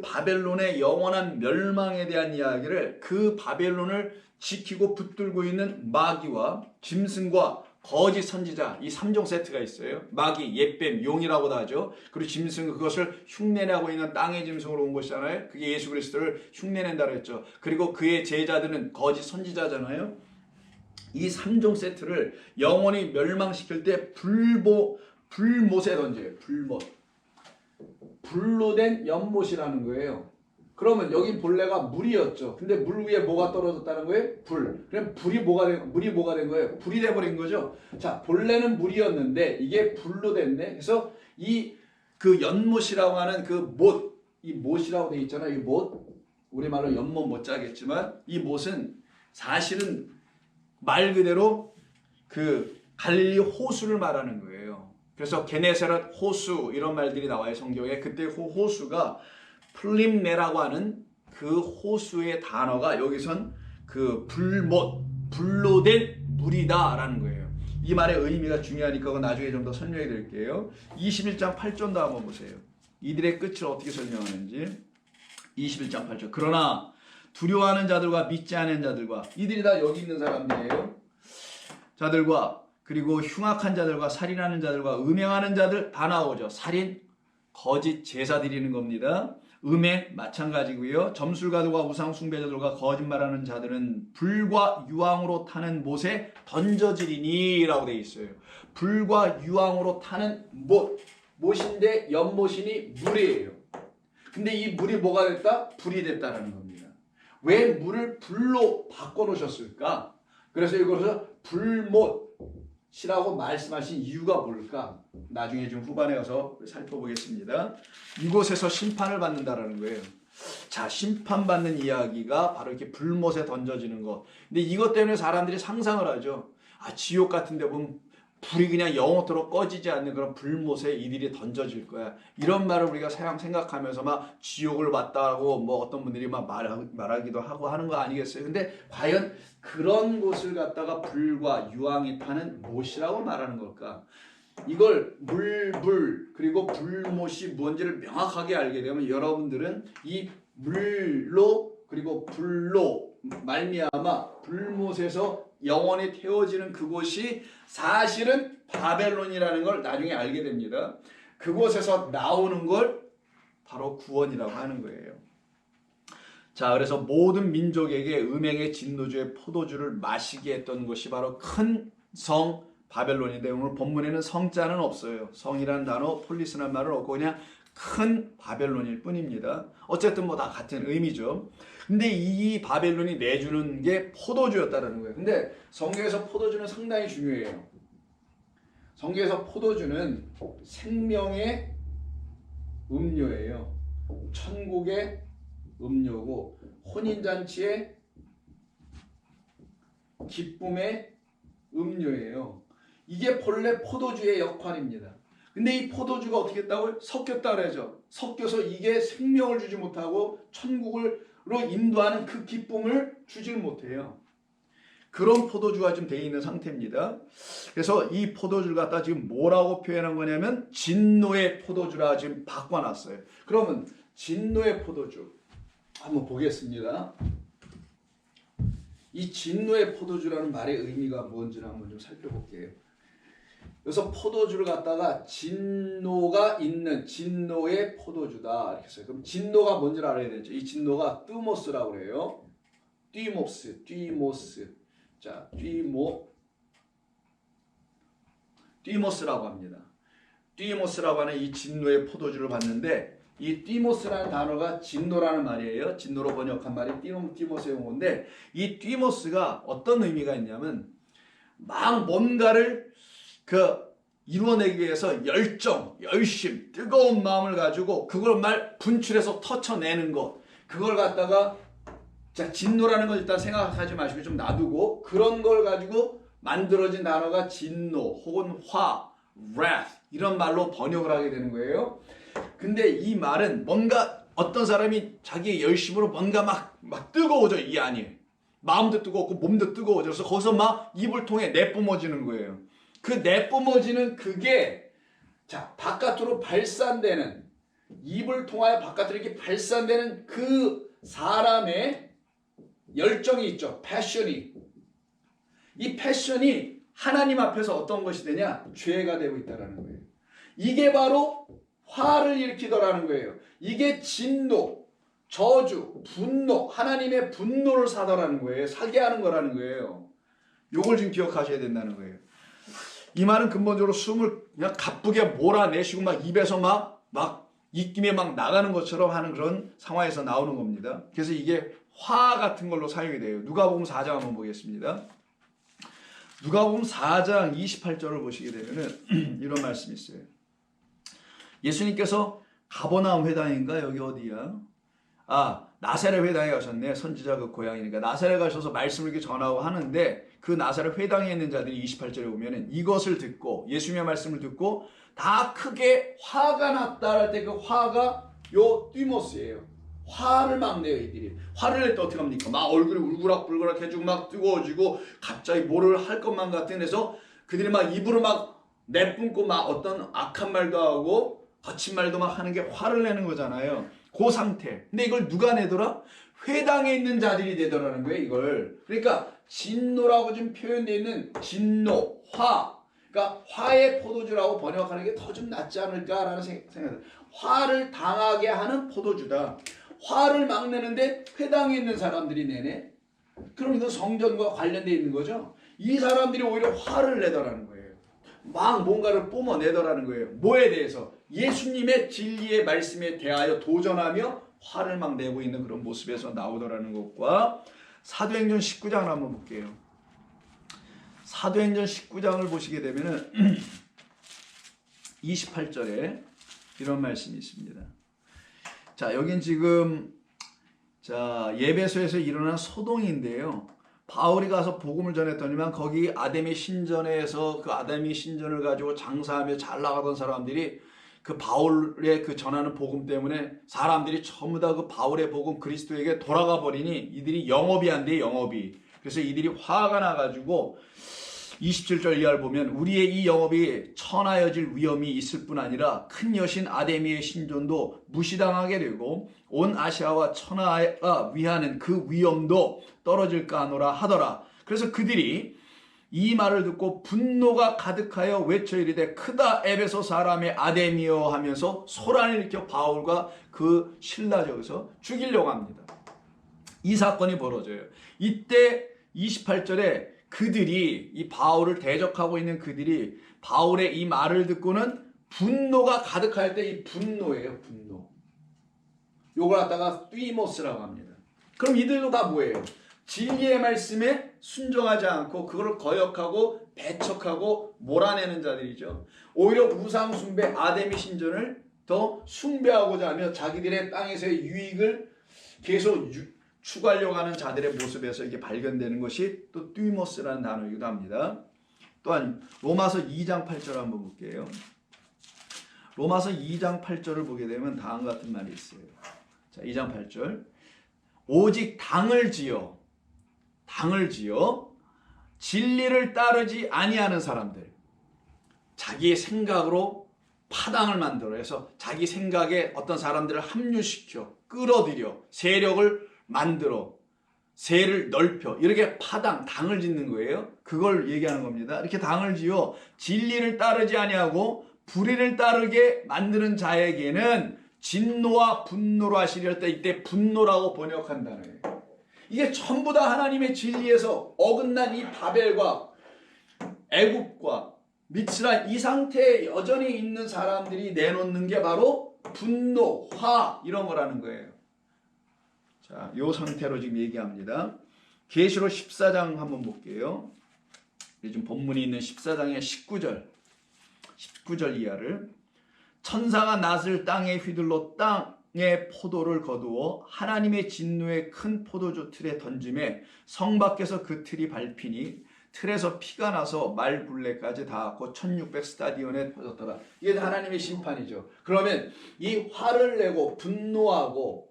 바벨론의 영원한 멸망에 대한 이야기를, 그 바벨론을 지키고 붙들고 있는 마귀와 짐승과 거짓 선지자, 이 3종 세트가 있어요. 마귀, 옅뱀, 용이라고도 하죠. 그리고 짐승은 그것을 흉내내고 있는 땅의 짐승으로 온 것이잖아요. 그게 예수 그리스도를 흉내낸다고 했죠. 그리고 그의 제자들은 거짓 선지자잖아요. 이 3종 세트를 영원히 멸망시킬 때 불못에 던져요. 불로 된 연못이라는 거예요. 그러면 여기 본래가 물이었죠. 근데 물 위에 뭐가 떨어졌다는 거예요? 불. 그럼 물이 뭐가 된 거예요? 불이 돼버린 거죠. 자, 본래는 물이었는데 이게 불로 됐네. 그래서 그 연못이라고 하는 이 못이라고 돼 있잖아요. 이 못. 우리말로 연못 못 짜겠지만 이 못은 사실은 말 그대로 그 갈릴리 호수를 말하는 거예요. 그래서 게네사렛 호수 이런 말들이 나와요, 성경에. 그때 그 호수가 플림네라고 하는 그 호수의 단어가 여기선 그 불로 된 물이다라는 거예요. 이 말의 의미가 중요하니까 그건 나중에 좀 더 설명해 드릴게요. 21장 8절도 한번 보세요. 이들의 끝을 어떻게 설명하는지. 21장 8절. 그러나 두려워하는 자들과 믿지 않은 자들과, 이들이 다 여기 있는 사람들이에요. 자들과, 그리고 흉악한 자들과, 살인하는 자들과, 음행하는 자들 다 나오죠. 살인, 거짓 제사 드리는 겁니다. 음행 마찬가지고요. 점술가들과 우상 숭배자들과 거짓말하는 자들은 불과 유황으로 타는 못에 던져지리니 라고 되어 있어요. 불과 유황으로 타는 못인데 연못이니 물이에요. 근데 이 물이 뭐가 됐다? 불이 됐다라는 겁니다. 왜 물을 불로 바꿔놓으셨을까? 그래서 이것을 불못이라고 말씀하신 이유가 뭘까? 나중에 좀 후반에 가서 살펴보겠습니다. 이곳에서 심판을 받는다라는 거예요. 자, 심판받는 이야기가 바로 이렇게 불못에 던져지는 것. 근데 이것 때문에 사람들이 상상을 하죠. 지옥 같은 데 보면 불이 그냥 영원토록 꺼지지 않는 그런 불못에 이들이 던져질 거야. 이런 말을 우리가 생각하면서 막 지옥을 봤다고 뭐 어떤 분들이 막 말하기도 하고 하는 거 아니겠어요? 근데 과연 그런 곳을 갖다가 불과 유황이 타는 못이라고 말하는 걸까? 이걸 그리고 불못이 뭔지를 명확하게 알게 되면 여러분들은 이 물로 그리고 불로 말미암아 불못에서 영원히 태워지는 그곳이 사실은 바벨론이라는 걸 나중에 알게 됩니다. 그곳에서 나오는 걸 바로 구원이라고 하는 거예요. 자, 그래서 모든 민족에게 음행의 진노주의 포도주를 마시게 했던 것이 바로 큰 성 바벨론인데, 오늘 본문에는 성자는 없어요. 성이라는 단어, 폴리스라는 말은 없고 그냥 큰 바벨론일 뿐입니다. 어쨌든 뭐 다 같은 의미죠. 근데 이 바벨론이 내주는 게 포도주였다는 거예요. 근데 성경에서 포도주는 상당히 중요해요. 성경에서 포도주는 생명의 음료예요. 천국의 음료고 혼인잔치의 기쁨의 음료예요. 이게 본래 포도주의 역할입니다. 근데 이 포도주가 어떻게 했다고요? 섞였다 그러죠. 섞여서 이게 생명을 주지 못하고 천국으로 인도하는 그 기쁨을 주질 못해요. 그런 포도주가 좀 되어 있는 상태입니다. 그래서 이 포도주를 갖다 지금 뭐라고 표현한 거냐면 진노의 포도주라 지금 바꿔놨어요. 그러면 진노의 포도주 한번 보겠습니다. 이 진노의 포도주라는 말의 의미가 뭔지를 한번 좀 살펴볼게요. 그래서 포도주를 갖다가 진노가 있는 진노의 포도주다 이렇게 써요. 그럼 진노가 뭔지 알아야 되죠. 이 진노가 뜨모스라고 그래요. 띠모스. 자, 띠모스라고 합니다. 띠모스라고 하는 이 진노의 포도주를 봤는데 이 띠모스라는 단어가 진노라는 말이에요. 진노로 번역한 말이 띠모스의 용어인데 이 띠모스가 어떤 의미가 있냐면 막 뭔가를 이루어내기 위해서 열정, 열심, 뜨거운 마음을 가지고 그걸 분출해서 터쳐내는 것. 그걸 갖다가 자, 진노라는 걸 일단 생각하지 마시고 좀 놔두고 그런 걸 가지고 만들어진 단어가 진노 혹은 화, wrath 이런 말로 번역을 하게 되는 거예요. 근데 이 말은 뭔가 어떤 사람이 자기의 열심으로 뭔가 막 뜨거워져 이 안이. 마음도 뜨겁고 몸도 뜨거워져서 거기서 막 입을 통해 내뿜어지는 거예요. 그 내뿜어지는 그게 자 바깥으로 발산되는 입을 통하여 바깥으로 이렇게 발산되는 그 사람의 열정이 있죠. 패션이. 이 패션이 하나님 앞에서 어떤 것이 되냐? 죄가 되고 있다는 거예요. 이게 바로 화를 일으키더라는 거예요. 이게 진노, 저주, 분노, 하나님의 분노를 사더라는 거예요. 사게 하는 거라는 거예요. 요걸 지금 기억하셔야 된다는 거예요. 이 말은 근본적으로 숨을 그냥 가쁘게 몰아내시고 막 입에서 막 입김에 막 나가는 것처럼 하는 그런 상황에서 나오는 겁니다. 그래서 이게 화 같은 걸로 사용이 돼요. 누가복음 4장 한번 보겠습니다. 누가복음 4장 28절을 보시게 되면은 이런 말씀이 있어요. 예수님께서 가버나움 회당인가 여기 어디야? 나사렛 회당에 가셨네. 선지자 그 고향이니까 나사렛 가셔서 말씀을 이렇게 전하고 하는데 그 나사렛 회당에 있는 자들이 28절에 보면은 이것을 듣고 예수님의 말씀을 듣고 다 크게 화가 났다 할 때 그 화가 요 띠모스예요. 화를 막 내요 이들이. 화를 낼 때 어떻게 합니까? 막 얼굴이 울그락불그락 해지고 막 뜨거워지고 갑자기 뭐를 할 것만 같은 데서 그들이 막 입으로 막 내뿜고 막 어떤 악한 말도 하고 거친 말도 막 하는 게 화를 내는 거잖아요. 그 상태. 근데 이걸 누가 내더라? 회당에 있는 자들이 내더라는 거예요, 이걸. 그러니까 진노라고 지금 표현되어 있는 진노, 화. 그러니까 화의 포도주라고 번역하는 게 더 좀 낫지 않을까라는 생각이 화를 당하게 하는 포도주다. 화를 막 내는데 회당에 있는 사람들이 내네. 그럼 이건 성전과 관련되어 있는 거죠. 이 사람들이 오히려 화를 내더라는 거예요. 막 뭔가를 뿜어내더라는 거예요. 뭐에 대해서? 예수님의 진리의 말씀에 대하여 도전하며 화를 막 내고 있는 그런 모습에서 나오더라는 것과 사도행전 19장을 한번 볼게요. 사도행전 19장을 보시게 되면은 28절에 이런 말씀이 있습니다. 자, 여긴 지금 예배소에서 일어난 소동인데요. 바울이 가서 복음을 전했더니만 거기 아데미 신전에서 그 아데미 신전을 가지고 장사하며 잘 나가던 사람들이 그 바울의 그 전하는 복음 때문에 사람들이 전부 다 그 바울의 복음 그리스도에게 돌아가 버리니 이들이 영업이 안 돼, 영업이. 그래서 이들이 화가 나가지고 27절 이하를 보면 우리의 이 영업이 천하여질 위험이 있을 뿐 아니라 큰 여신 아데미의 신전도 무시당하게 되고 온 아시아와 천하가 위하는 그 위험도 떨어질까 하노라 하더라. 그래서 그들이 이 말을 듣고 분노가 가득하여 외쳐 이르되 크다 에베소 사람의 아데미여 하면서 소란을 일으켜 바울과 그 신라적에서 죽이려고 합니다. 이 사건이 벌어져요. 이때 28절에 그들이 이 바울을 대적하고 있는 그들이 바울의 이 말을 듣고는 분노가 가득할 때 이 분노예요. 분노. 요걸 갖다가 띠모스라고 합니다. 그럼 이들도 다 뭐예요? 진리의 말씀에 순종하지 않고 그걸 거역하고 배척하고 몰아내는 자들이죠. 오히려 우상 숭배 아데미 신전을 더 숭배하고자 하며 자기들의 땅에서의 유익을 계속 추구하려고 하는 자들의 모습에서 이게 발견되는 것이 또 띠모스라는 단어이기도 합니다. 또한 로마서 2장 8절 한번 볼게요. 로마서 2장 8절을 보게 되면 다음과 같은 말이 있어요. 자, 2장 8절. 오직 당을 지어 진리를 따르지 아니하는 사람들, 자기의 생각으로 파당을 만들어서 자기 생각에 어떤 사람들을 합류시켜 끌어들여 세력을 만들어 세를 넓혀 이렇게 당을 짓는 거예요. 그걸 얘기하는 겁니다. 이렇게 당을 지어 진리를 따르지 아니하고 불의를 따르게 만드는 자에게는 진노와 분노로 하시려 할 때 이때 분노라고 번역한 단어예요. 이게 전부 다 하나님의 진리에서 어긋난 이 바벨과 애굽과 미츠라 이 상태에 여전히 있는 사람들이 내놓는 게 바로 분노, 화 이런 거라는 거예요. 자, 요 상태로 지금 얘기합니다. 계시록 14장 한번 볼게요. 요즘 본문이 있는 14장의 19절 이하를 천사가 낫을 땅에 휘둘러 땅에 포도를 거두어 하나님의 진노의 큰 포도주 틀에 던짐에 성 밖에서 그 틀이 밟히니 틀에서 피가 나서 말굴레까지 닿았고 1600 스타디온에 퍼졌더라. 이게 하나님의 심판이죠. 그러면 이 화를 내고 분노하고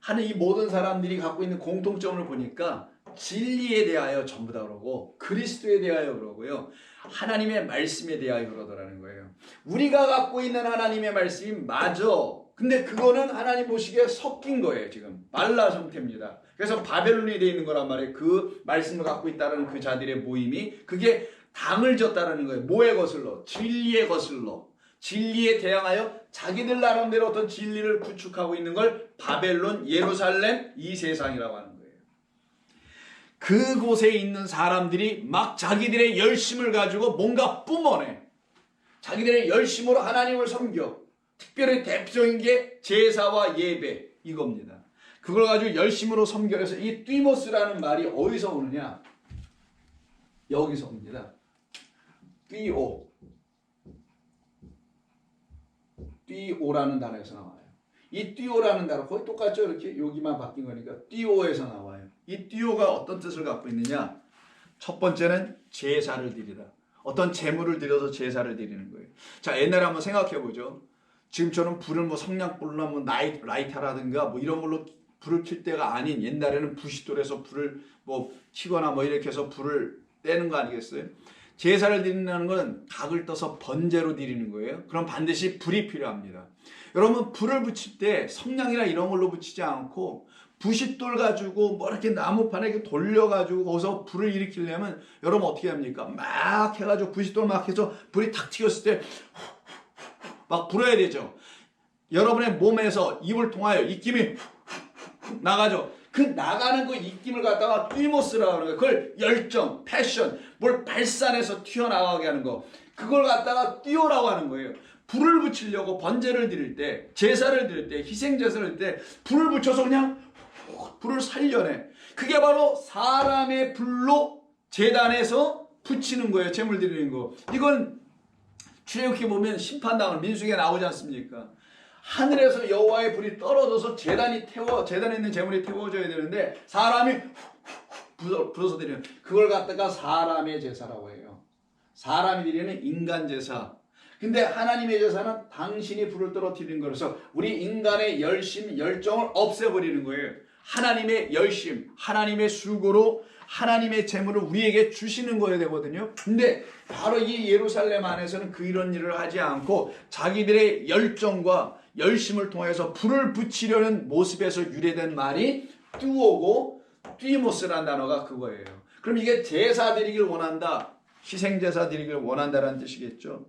하는 이 모든 사람들이 갖고 있는 공통점을 보니까 진리에 대하여 전부 다 그러고 그리스도에 대하여 그러고요. 하나님의 말씀에 대하여 그러더라는 거예요. 우리가 갖고 있는 하나님의 말씀이 맞아. 근데 그거는 하나님 보시기에 섞인 거예요. 지금 말라 상태입니다. 그래서 바벨론이 되어 있는 거란 말이에요. 그 말씀을 갖고 있다는 그 자들의 모임이 그게 당을 졌다라는 거예요. 뭐에 거슬러? 진리에 거슬러. 진리에 대항하여 자기들 나름대로 어떤 진리를 구축하고 있는 걸 바벨론, 예루살렘, 이 세상이라고 하는 거예요. 그곳에 있는 사람들이 막 자기들의 열심을 가지고 뭔가 뿜어내. 자기들의 열심으로 하나님을 섬겨. 특별히 대표적인 게 제사와 예배 이겁니다. 그걸 가지고 열심으로 섬겨서 이 띠모스라는 말이 어디서 오느냐? 여기서 옵니다. 띠오라는 단어에서 나와요. 이 띠오라는 단어 거의 똑같죠. 이렇게 여기만 바뀐 거니까 띠오에서 나와요. 이 띠오가 어떤 뜻을 갖고 있느냐? 첫 번째는 제사를 드리다. 어떤 제물을 드려서 제사를 드리는 거예요. 자, 옛날에 한번 생각해 보죠. 지금처럼 불을 뭐 성냥불이나 뭐 라이터라든가 뭐 이런 걸로 불을 켤 때가 아닌 옛날에는 부싯돌에서 불을 뭐 켜거나 뭐 이렇게 해서 불을 떼는 거 아니겠어요? 제사를 드린다는 건 각을 떠서 번제로 드리는 거예요. 그럼 반드시 불이 필요합니다. 여러분 불을 붙일 때 성냥이나 이런 걸로 붙이지 않고 부싯돌 가지고 뭐 이렇게 나무판에 이렇게 돌려가지고 거기서 불을 일으키려면 여러분 어떻게 합니까? 막 해가지고 부싯돌 막 해서 불이 탁 튀었을 때 막 불어야 되죠. 여러분의 몸에서 입을 통하여 입김이 나가죠. 그 나가는 그 입김을 갖다가 띠모스라고 하는 거예요. 그걸 열정, 패션, 뭘 발산해서 튀어나가게 하는 거. 그걸 갖다가 띠오라고 하는 거예요. 불을 붙이려고 번제를 드릴 때, 제사를 드릴 때, 희생제사를 드릴 때 불을 붙여서 그냥 불을 살려내. 그게 바로 사람의 불로 제단에서 붙이는 거예요. 제물 드리는 거. 이건 출애굽기 보면 심판당을 민수기에 나오지 않습니까? 하늘에서 여호와의 불이 떨어져서 제단에 있는 제물이 태워져야 되는데 사람이 불어서 드리는 그걸 갖다가 사람의 제사라고 해요. 사람이 드리는 인간 제사. 근데 하나님의 제사는 당신이 불을 떨어뜨리는 거라서 우리 인간의 열심, 열정을 없애버리는 거예요. 하나님의 열심, 하나님의 수고로 하나님의 재물을 우리에게 주시는 거여야 되거든요. 근데 바로 이 예루살렘 안에서는 이런 일을 하지 않고 자기들의 열정과 열심을 통해서 불을 붙이려는 모습에서 유래된 말이 뚜오고 띠모스라는 단어가 그거예요. 그럼 이게 제사 드리길 원한다, 희생제사 드리길 원한다라는 뜻이겠죠.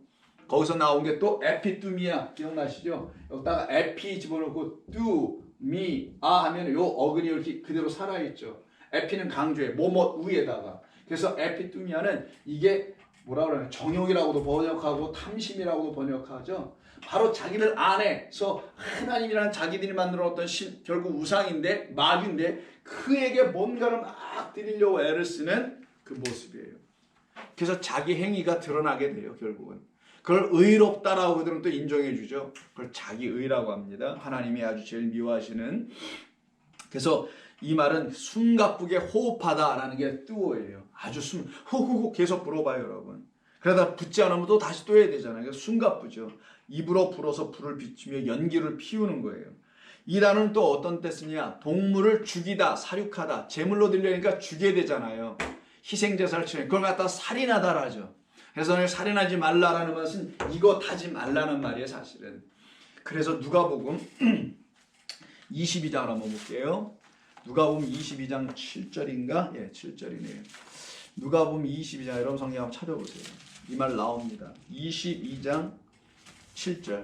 거기서 나온 게 또 에피뚜미아 기억나시죠? 여기다가 에피 집어넣고 뚜미아 하면 요 어근이 이렇게 그대로 살아있죠. 에피는 강조해 뭐뭐 위에다가. 그래서 에피뚜미아는 이게 뭐라 그러냐, 정욕이라고도 번역하고 탐심이라고도 번역하죠. 바로 자기들 안에서 하나님이라는 자기들이 만들어 놓은 결국 우상인데 마귀인데 그에게 뭔가를 막 드리려고 애를 쓰는 그 모습이에요. 그래서 자기 행위가 드러나게 돼요. 결국은 그걸 의롭다라고 그들은 또 인정해 주죠. 그걸 자기 의라고 합니다. 하나님이 아주 제일 미워하시는. 그래서 이 말은 숨가쁘게 호흡하다라는 게 뜨오예요. 아주 호호호 계속 불어봐요, 여러분. 그러다 붙지 않으면 또 다시 또 해야 되잖아요. 그래서 숨가쁘죠. 입으로 불어서 불을 비추며 연기를 피우는 거예요. 이 단어는 또 어떤 때 쓰냐? 동물을 죽이다, 살육하다, 제물로 드리려니까 죽여야 되잖아요. 희생제사를 치는 그걸 갖다 살인하다라죠. 그래서 오늘 살인하지 말라라는 것은 이것 하지 말라는 말이에요, 사실은. 그래서 누가복음 22장을 한번 볼게요. 누가복음 22장 7절인가? 예, 7절이네요. 누가복음 22장 여러분 성경 한번 찾아보세요. 이 말 나옵니다. 22장 7절.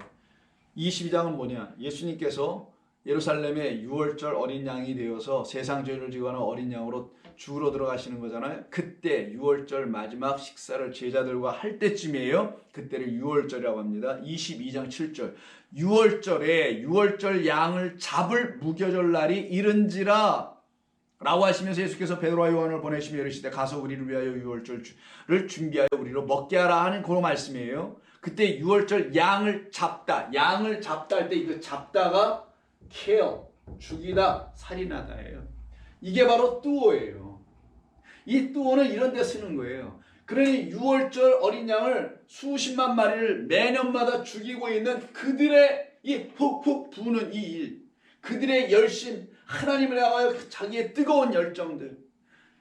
22장은 뭐냐? 예수님께서 예루살렘의 유월절 어린 양이 되어서 세상 죄를 지고하는 어린 양으로 죽으러 들어가시는 거잖아요. 그때 유월절 마지막 식사를 제자들과 할 때쯤이에요. 그때를 유월절이라고 합니다. 22장 7절. 유월절에 유월절 양을 잡을 무교절 날이 이른지라 라고 하시면서 예수께서 베드로와 요한을 보내시며 이르시되 가서 우리를 위하여 유월절을 준비하여 우리로 먹게 하라 하는 그런 말씀이에요. 그때 유월절 양을 잡다. 양을 잡다 할 때 이거 잡다가 kill, 죽이다, 살인하다예요. 이게 바로 뚜오예요. 이 뚜오는 이런 데 쓰는 거예요. 그러니 유월절 어린 양을 수십만 마리를 매년마다 죽이고 있는 그들의 이 훅훅 부는 이 일, 그들의 열심, 하나님을 향하여 자기의 뜨거운 열정들,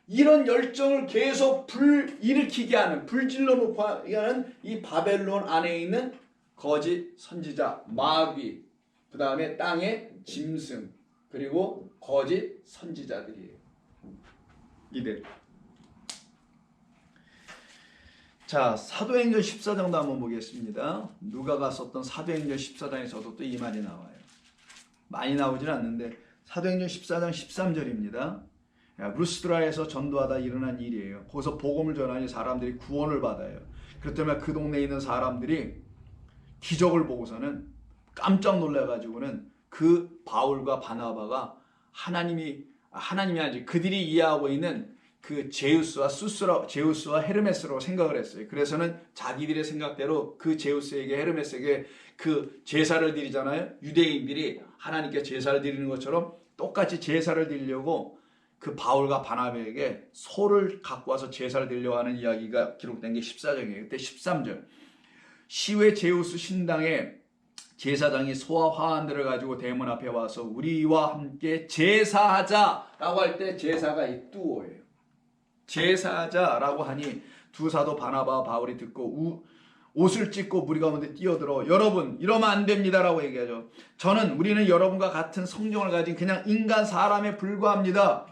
이런 열정을 계속 불일으키게 하는, 불질러 놓고 하는 이 바벨론 안에 있는 거짓 선지자, 마귀, 그 다음에 땅의 짐승, 그리고 거짓 선지자들이에요. 이들. 자, 사도행전 14장도 한번 보겠습니다. 누가가 썼던 사도행전 14장에서도 또 이 말이 나와요. 많이 나오진 않는데 사도행전 14장 13절입니다. 루스드라에서 전도하다 일어난 일이에요. 거기서 복음을 전하니 사람들이 구원을 받아요. 그렇다면 그 동네에 있는 사람들이 기적을 보고서는 깜짝 놀라가지고는 그 바울과 바나바가 하나님이 아니지 그들이 이해하고 있는 그 제우스와 헤르메스로 생각을 했어요. 그래서는 자기들의 생각대로 그 제우스에게 헤르메스에게 그 제사를 드리잖아요. 유대인들이 하나님께 제사를 드리는 것처럼 똑같이 제사를 드리려고 그 바울과 바나바에게 소를 갖고 와서 제사를 드리려고 하는 이야기가 기록된 게 14장이에요. 그때 13절. 시외 제우스 신당의 제사장이 소와 화환들을 가지고 대문 앞에 와서 우리와 함께 제사하자라고 할 때 제사가 이 뚜오예요. 제사하자라고 하니 두 사도 바나바와 바울이 듣고 옷을 찢고 무리 가운데 뛰어들어 여러분 이러면 안 됩니다라고 얘기하죠. 우리는 여러분과 같은 성령을 가진 그냥 인간 사람에 불과합니다.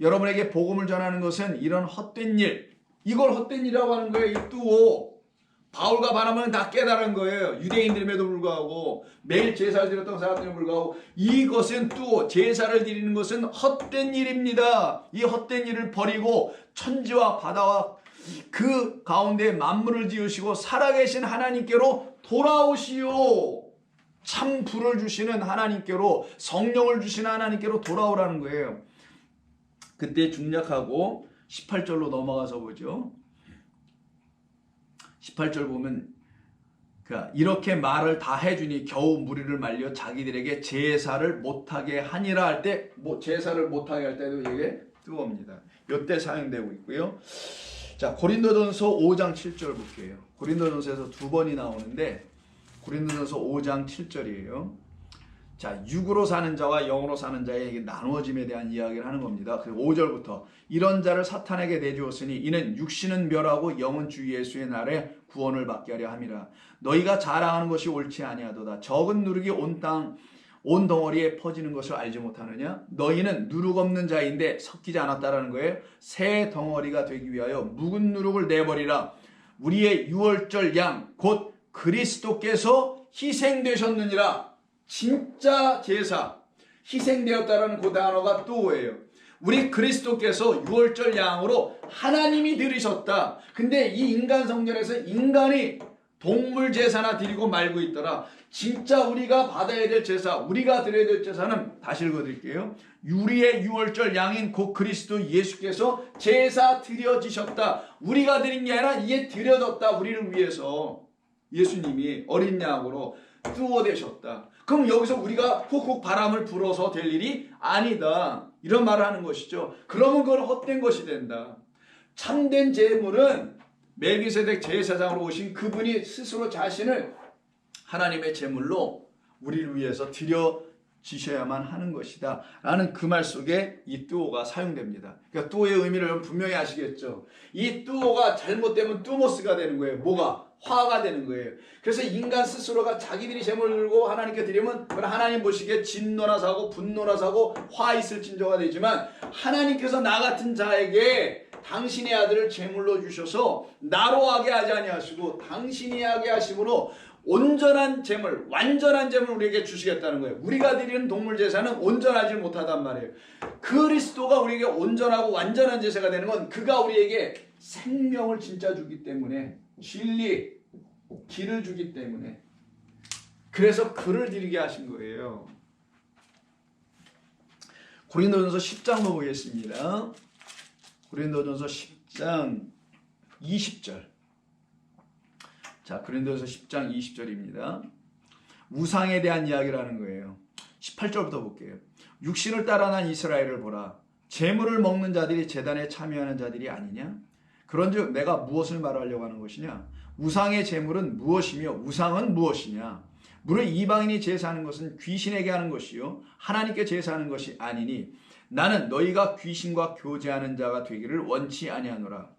여러분에게 복음을 전하는 것은 이런 헛된 일, 이걸 헛된 일이라고 하는 거예요. 이 뚜오. 바울과 바나바는 다 깨달은 거예요. 유대인들임에도 불구하고 매일 제사를 드렸던 사람들에도 불구하고 이것은 또 제사를 드리는 것은 헛된 일입니다. 이 헛된 일을 버리고 천지와 바다와 그 가운데 만물을 지으시고 살아계신 하나님께로 돌아오시오. 참 불을 주시는 하나님께로, 성령을 주시는 하나님께로 돌아오라는 거예요. 그때 중략하고 18절로 넘어가서 보죠. 18절 보면 이렇게 말을 다 해주니 겨우 무리를 말려 자기들에게 제사를 못하게 하니라 할 때 제사를 못하게 할 때도 이게 뜨거웁니다. 이때 사용되고 있고요. 자, 고린도전서 5장 7절 볼게요. 고린도전서에서 두 번이 나오는데 고린도전서 5장 7절이에요. 자, 육으로 사는 자와 영으로 사는 자의 나누어짐에 대한 이야기를 하는 겁니다. 그리고 5절부터 이런 자를 사탄에게 내주었으니 이는 육신은 멸하고 영은 주 예수의 날에 구원을 받게 하려 함이라. 너희가 자랑하는 것이 옳지 아니하도다. 적은 누룩이 온 덩어리에 퍼지는 것을 알지 못하느냐? 너희는 누룩 없는 자인데 섞이지 않았다라는 거예요. 새 덩어리가 되기 위하여 묵은 누룩을 내버리라. 우리의 유월절 양 곧 그리스도께서 희생되셨느니라. 진짜 제사, 희생되었다라는 그 단어가 또예요. 우리 그리스도께서 유월절 양으로 하나님이 들으셨다. 근데 이 인간 성전에서 인간이 동물 제사나 드리고 말고 있더라. 진짜 우리가 받아야 될 제사, 우리가 드려야 될 제사는 다시 읽어드릴게요. 우리의 유월절 양인 곧 그리스도 예수께서 제사 드려지셨다. 우리가 드린 게 아니라 이게 드려졌다. 우리를 위해서 예수님이 어린 양으로 뚜어되셨다. 그럼 여기서 우리가 훅훅 바람을 불어서 될 일이 아니다. 이런 말을 하는 것이죠. 그러면 그건 헛된 것이 된다. 참된 제물은 멜기세덱 제사장으로 오신 그분이 스스로 자신을 하나님의 제물로 우리를 위해서 드려지셔야만 하는 것이다. 라는 그 말 속에 이 뚜오가 사용됩니다. 그러니까 뚜오의 의미를 분명히 아시겠죠. 이 뚜오가 잘못되면 뚜모스가 되는 거예요. 뭐가? 화가 되는 거예요. 그래서 인간 스스로가 자기들이 재물을 들고 하나님께 드리면 그건 하나님 보시기에 진노나 사고 분노나 사고 화 있을 징조가 되지만 하나님께서 나 같은 자에게 당신의 아들을 제물로 주셔서 나로 하게 하지 아니하시고 당신이 하게 하심으로 온전한 제물, 완전한 제물 우리에게 주시겠다는 거예요. 우리가 드리는 동물 제사는 온전하지 못하단 말이에요. 그리스도가 우리에게 온전하고 완전한 제사가 되는 건 그가 우리에게 생명을 진짜 주기 때문에 진리, 길을 주기 때문에 그래서 그를 드리게 하신 거예요. 고린도전서 10장 보겠습니다. 고린도전서 10장 20절. 자, 고린도전서 10장 20절입니다. 우상에 대한 이야기를 하는 거예요. 18절부터 볼게요. 육신을 따라 난 이스라엘을 보라. 제물을 먹는 자들이 제단에 참여하는 자들이 아니냐? 그런즉 내가 무엇을 말하려고 하는 것이냐? 우상의 제물은 무엇이며 우상은 무엇이냐? 무릇 이방인이 제사하는 것은 귀신에게 하는 것이요 하나님께 제사하는 것이 아니니 나는 너희가 귀신과 교제하는 자가 되기를 원치 아니하노라.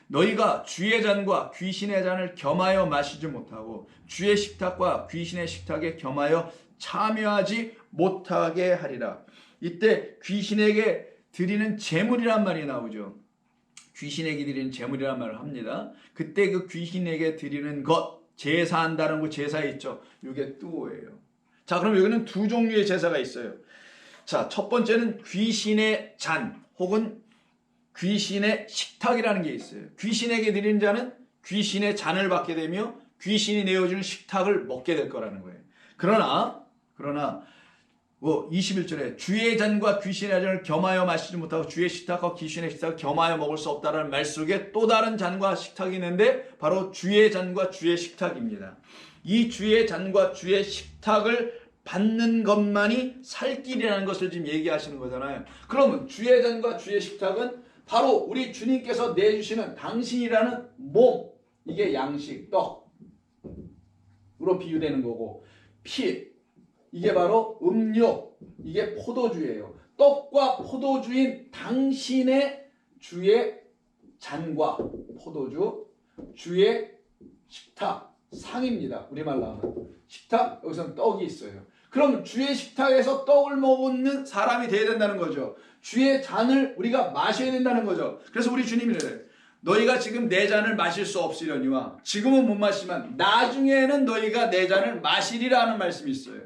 너희가 주의 잔과 귀신의 잔을 겸하여 마시지 못하고 주의 식탁과 귀신의 식탁에 겸하여 참여하지 못하게 하리라. 이때 귀신에게 드리는 제물이란 말이 나오죠. 귀신에게 드리는 제물이란 말을 합니다. 그때 그 귀신에게 드리는 것, 제사한다는 거 제사 있죠. 이게 뚜오예요. 자, 그럼 여기는 두 종류의 제사가 있어요. 자, 첫 번째는 귀신의 잔 혹은 귀신의 식탁이라는 게 있어요. 귀신에게 드리는 자는 귀신의 잔을 받게 되며 귀신이 내어주는 식탁을 먹게 될 거라는 거예요. 그러나 21절에 주의 잔과 귀신의 잔을 겸하여 마시지 못하고 주의 식탁과 귀신의 식탁을 겸하여 먹을 수 없다라는 말 속에 또 다른 잔과 식탁이 있는데 바로 주의 잔과 주의 식탁입니다. 이 주의 잔과 주의 식탁을 받는 것만이 살 길이라는 것을 지금 얘기하시는 거잖아요. 그러면 주의 잔과 주의 식탁은 바로 우리 주님께서 내주시는 당신이라는 몸, 이게 양식, 떡으로 비유되는 거고, 피, 이게 바로 음료, 이게 포도주예요. 떡과 포도주인 당신의 주의 잔과 포도주, 주의 식탁, 상입니다. 우리말로 하면 식탁, 여기서는 떡이 있어요. 그럼 주의 식탁에서 떡을 먹는 사람이 돼야 된다는 거죠. 주의 잔을 우리가 마셔야 된다는 거죠. 그래서 우리 주님이 그래요. 너희가 지금 내 잔을 마실 수 없으려니와 지금은 못 마시지만 나중에는 너희가 내 잔을 마시리라는 말씀이 있어요.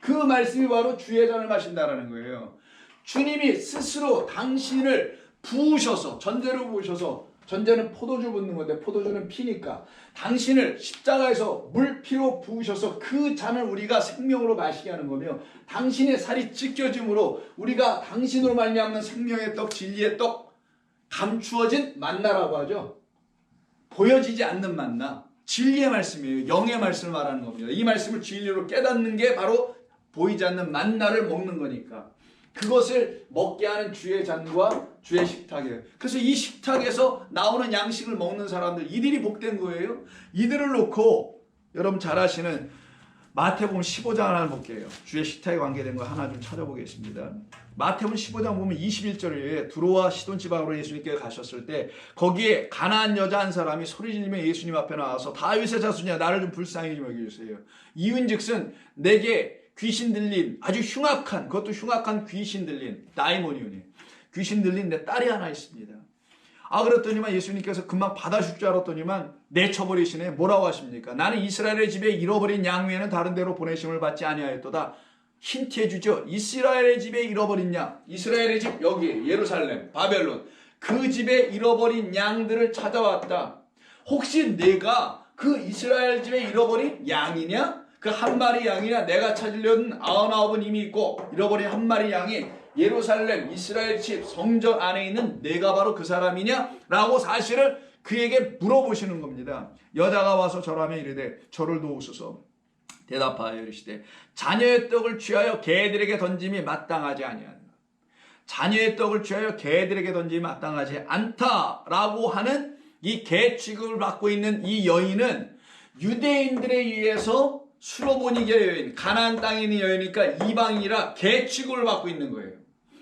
그 말씀이 바로 주의 잔을 마신다라는 거예요. 주님이 스스로 당신을 부으셔서, 전제로 부으셔서, 전제는 포도주 붓는 건데 포도주는 피니까 당신을 십자가에서 물피로 부으셔서 그 잔을 우리가 생명으로 마시게 하는 거며 당신의 살이 찢겨짐으로 우리가 당신으로 말미암는 생명의 떡, 진리의 떡, 감추어진 만나라고 하죠. 보여지지 않는 만나, 진리의 말씀이에요. 영의 말씀을 말하는 겁니다. 이 말씀을 진리로 깨닫는 게 바로 보이지 않는 만나를 먹는 거니까 그것을 먹게 하는 주의 잔과 주의 식탁이에요. 그래서 이 식탁에서 나오는 양식을 먹는 사람들, 이들이 복된 거예요. 이들을 놓고 여러분 잘 아시는 마태복음 15장 하나 볼게요. 주의 식탁에 관계된 거 하나 좀 찾아보겠습니다. 마태복음 15장 보면 21절에 두로와 시돈 지방으로 예수님께 가셨을 때 거기에 가나안 여자 한 사람이 소리 지르며 예수님 앞에 나와서 다윗의 자손이야 나를 좀 불쌍히 좀 여겨주세요. 이윤즉슨 내게 귀신 들린 아주 흉악한, 그것도 흉악한 귀신 들린 다이모니온이 귀신 들린 내 딸이 하나 있습니다. 그랬더니만 예수님께서 금방 받아줄 줄 알았더니만 내쳐버리시네. 뭐라고 하십니까? 나는 이스라엘의 집에 잃어버린 양 외에는 다른 데로 보내심을 받지 아니하였도다. 힌트해 주죠. 이스라엘의 집에 잃어버린 양, 이스라엘의 집 여기 예루살렘, 바벨론, 그 집에 잃어버린 양들을 찾아왔다. 혹시 내가 그 이스라엘 집에 잃어버린 양이냐? 그 한 마리 양이나 내가 찾으려는 99은 이미 있고 잃어버린 한 마리 양이 예루살렘 이스라엘 집 성전 안에 있는 내가 바로 그 사람이냐? 라고 사실을 그에게 물어보시는 겁니다. 여자가 와서 절하며 이르되 저를 도우소서. 대답하여 이르시되 자녀의 떡을 취하여 개들에게 던짐이 마땅하지 아니하노라. 자녀의 떡을 취하여 개들에게 던짐이 마땅하지 않다라고 하는 이 개 취급을 받고 있는 이 여인은 유대인들에 의해서 수로보니게 여인, 가나안 땅에 있는 여인이니까 이방인이라 개 취급을 받고 있는 거예요.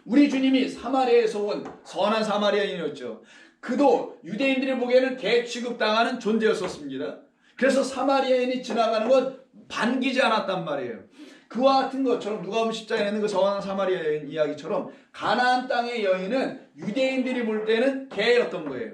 우리 주님이 사마리아에서 온 선한 사마리아인이었죠. 그도 유대인들이 보기에는 개 취급당하는 존재였었습니다. 그래서 사마리아인이 지나가는 건 반기지 않았단 말이에요. 그와 같은 것처럼 누가복음 10장에 있는 그 서왕 사마리아 여인 이야기처럼 가나안 땅의 여인은 유대인들이 볼 때는 개였던 거예요.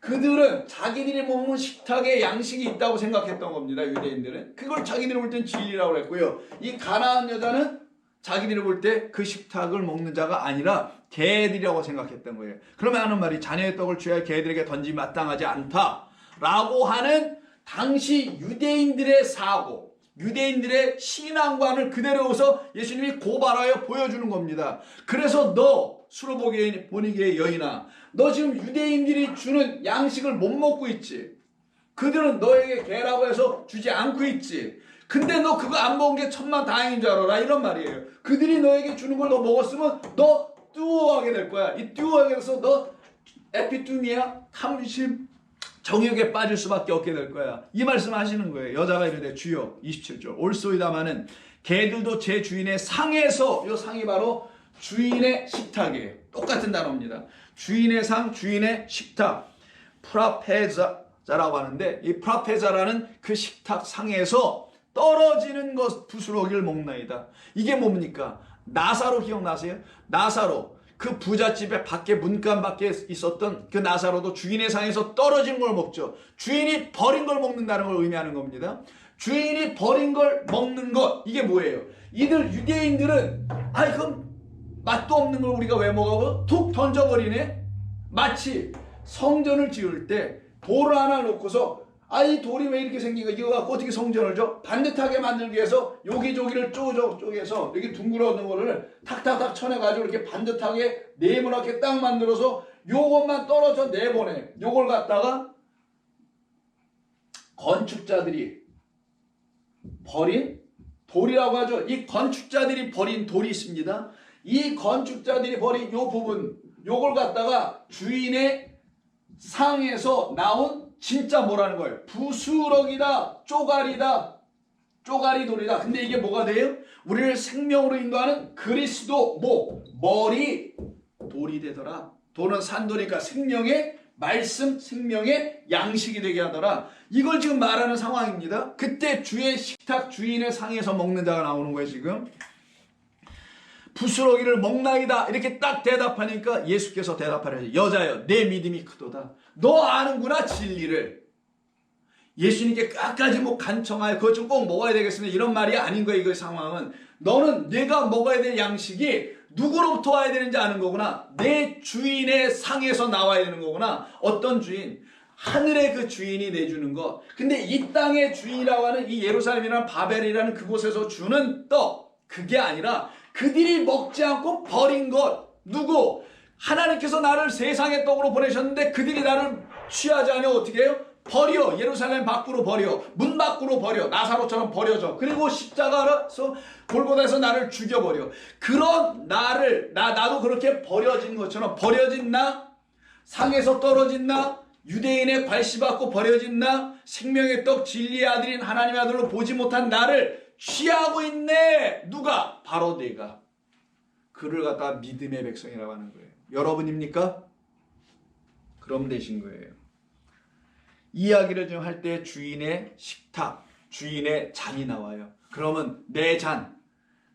그들은 자기들이 먹는 식탁에 양식이 있다고 생각했던 겁니다. 유대인들은 그걸 자기들이 볼 땐 진리라고 했고요. 이 가나안 여자는 자기들이 볼 때 그 식탁을 먹는 자가 아니라 개들이라고 생각했던 거예요. 그러면 하는 말이 자녀의 떡을 취하여 개들에게 던지기 마땅하지 않다라고 하는 당시 유대인들의 사고, 유대인들의 신앙관을 그대로서 예수님이 고발하여 보여주는 겁니다. 그래서 너 수로보니게의 여인아, 너 지금 유대인들이 주는 양식을 못 먹고 있지. 그들은 너에게 개라고 해서 주지 않고 있지. 근데 너 그거 안 먹은 게 천만다행인 줄 알아라, 이런 말이에요. 그들이 너에게 주는 걸 너 먹었으면 너 뚜어하게 될 거야. 이 뚜어하게 돼서 너 에피투미아, 탐심, 정욕에 빠질 수밖에 없게 될 거야. 이 말씀 하시는 거예요. 여자가 이르되 주여, 27절, 올소이다마는 개들도 제 주인의 상에서, 이 상이 바로 주인의 식탁이에요. 똑같은 단어입니다. 주인의 상, 주인의 식탁, 프라페자라고 하는데, 이 프라페자라는 그 식탁 상에서 떨어지는 것 부스러기를 먹나이다. 이게 뭡니까? 나사로 기억나세요? 나사로, 그 부잣집에 밖에 문간 밖에 있었던 그 나사로도 주인의 상에서 떨어진 걸 먹죠. 주인이 버린 걸 먹는다는 걸 의미하는 겁니다. 주인이 버린 걸 먹는 것, 이게 뭐예요? 이들 유대인들은 그럼 맛도 없는 걸 우리가 왜 먹어? 툭 던져버리네. 마치 성전을 지을 때 돌을 하나 놓고서 이 돌이 왜 이렇게 생긴 거, 이거 갖고 어떻게 성전을 줘? 반듯하게 만들기 위해서 여기저기를 쪼개서 여기 둥그러진 거를 탁탁탁 쳐내가지고 이렇게 반듯하게 네모나게 딱 만들어서 요것만 떨어져 내보내. 요걸 갖다가 건축자들이 버린 돌이라고 하죠. 이 건축자들이 버린 돌이 있습니다. 이 건축자들이 버린 요 부분, 요걸 갖다가 주인의 상에서 나온 진짜 뭐라는 거예요? 부스러기다, 쪼가리다, 쪼가리 돌이다. 근데 이게 뭐가 돼요? 우리를 생명으로 인도하는 그리스도 머리 돌이 되더라. 돌은 산돌이니까 생명의 말씀, 생명의 양식이 되게 하더라. 이걸 지금 말하는 상황입니다. 그때 주의 식탁, 주인의 상에서 먹는 자가 나오는 거예요. 지금 부스러기를 먹나이다 이렇게 딱 대답하니까 예수께서 대답하래요. 여자여, 내 믿음이 크도다. 너 아는구나 진리를. 예수님께 끝까지 간청하여 그것 좀 꼭 먹어야 되겠습니다, 이런 말이 아닌 거예요. 이 상황은 너는 내가 먹어야 될 양식이 누구로부터 와야 되는지 아는 거구나. 내 주인의 상에서 나와야 되는 거구나. 어떤 주인? 하늘의 그 주인이 내주는 것. 근데 이 땅의 주인이라고 하는 이 예루살렘이라는 바벨이라는 그곳에서 주는 떡, 그게 아니라 그들이 먹지 않고 버린 것. 누구? 하나님께서 나를 세상의 떡으로 보내셨는데 그들이 나를 취하지 않으면 어떻게 해요? 버려. 예루살렘 밖으로 버려. 문 밖으로 버려. 나사로처럼 버려져. 그리고 십자가에서 골고다에서 나를 죽여버려. 그런 나를, 나도 그렇게 버려진 것처럼, 버려진 나, 상에서 떨어진 나, 유대인의 괄시받고 버려진 나, 생명의 떡 진리의 아들인 하나님의 아들로 보지 못한 나를 취하고 있네. 누가? 바로 내가. 그를 갖다 믿음의 백성이라고 하는 거예요. 여러분입니까? 그럼 되신 거예요. 이야기를 좀 할 때 주인의 식탁, 주인의 잔이 나와요. 그러면 내 잔,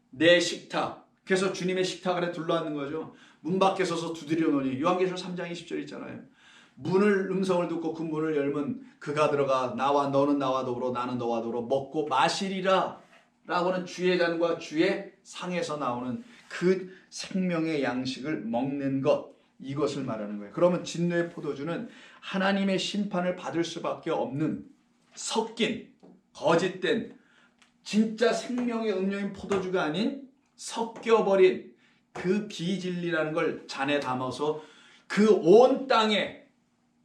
내 식탁. 그래서 주님의 식탁을 둘러앉는 거죠. 문 밖에 서서 두드려 놓으니 요한계시록 3장 20절 있잖아요. 문을 음성을 듣고 그 문을 열면 그가 들어가 나와 너는 나와 더불어 나는 너와 더불어 먹고 마시리라 라고는 주의 잔과 주의 상에서 나오는 그 생명의 양식을 먹는 것, 이것을 말하는 거예요. 그러면 진노의 포도주는 하나님의 심판을 받을 수밖에 없는 섞인, 거짓된, 진짜 생명의 음료인 포도주가 아닌 섞여버린 그 비진리라는 걸 잔에 담아서 그 온 땅에,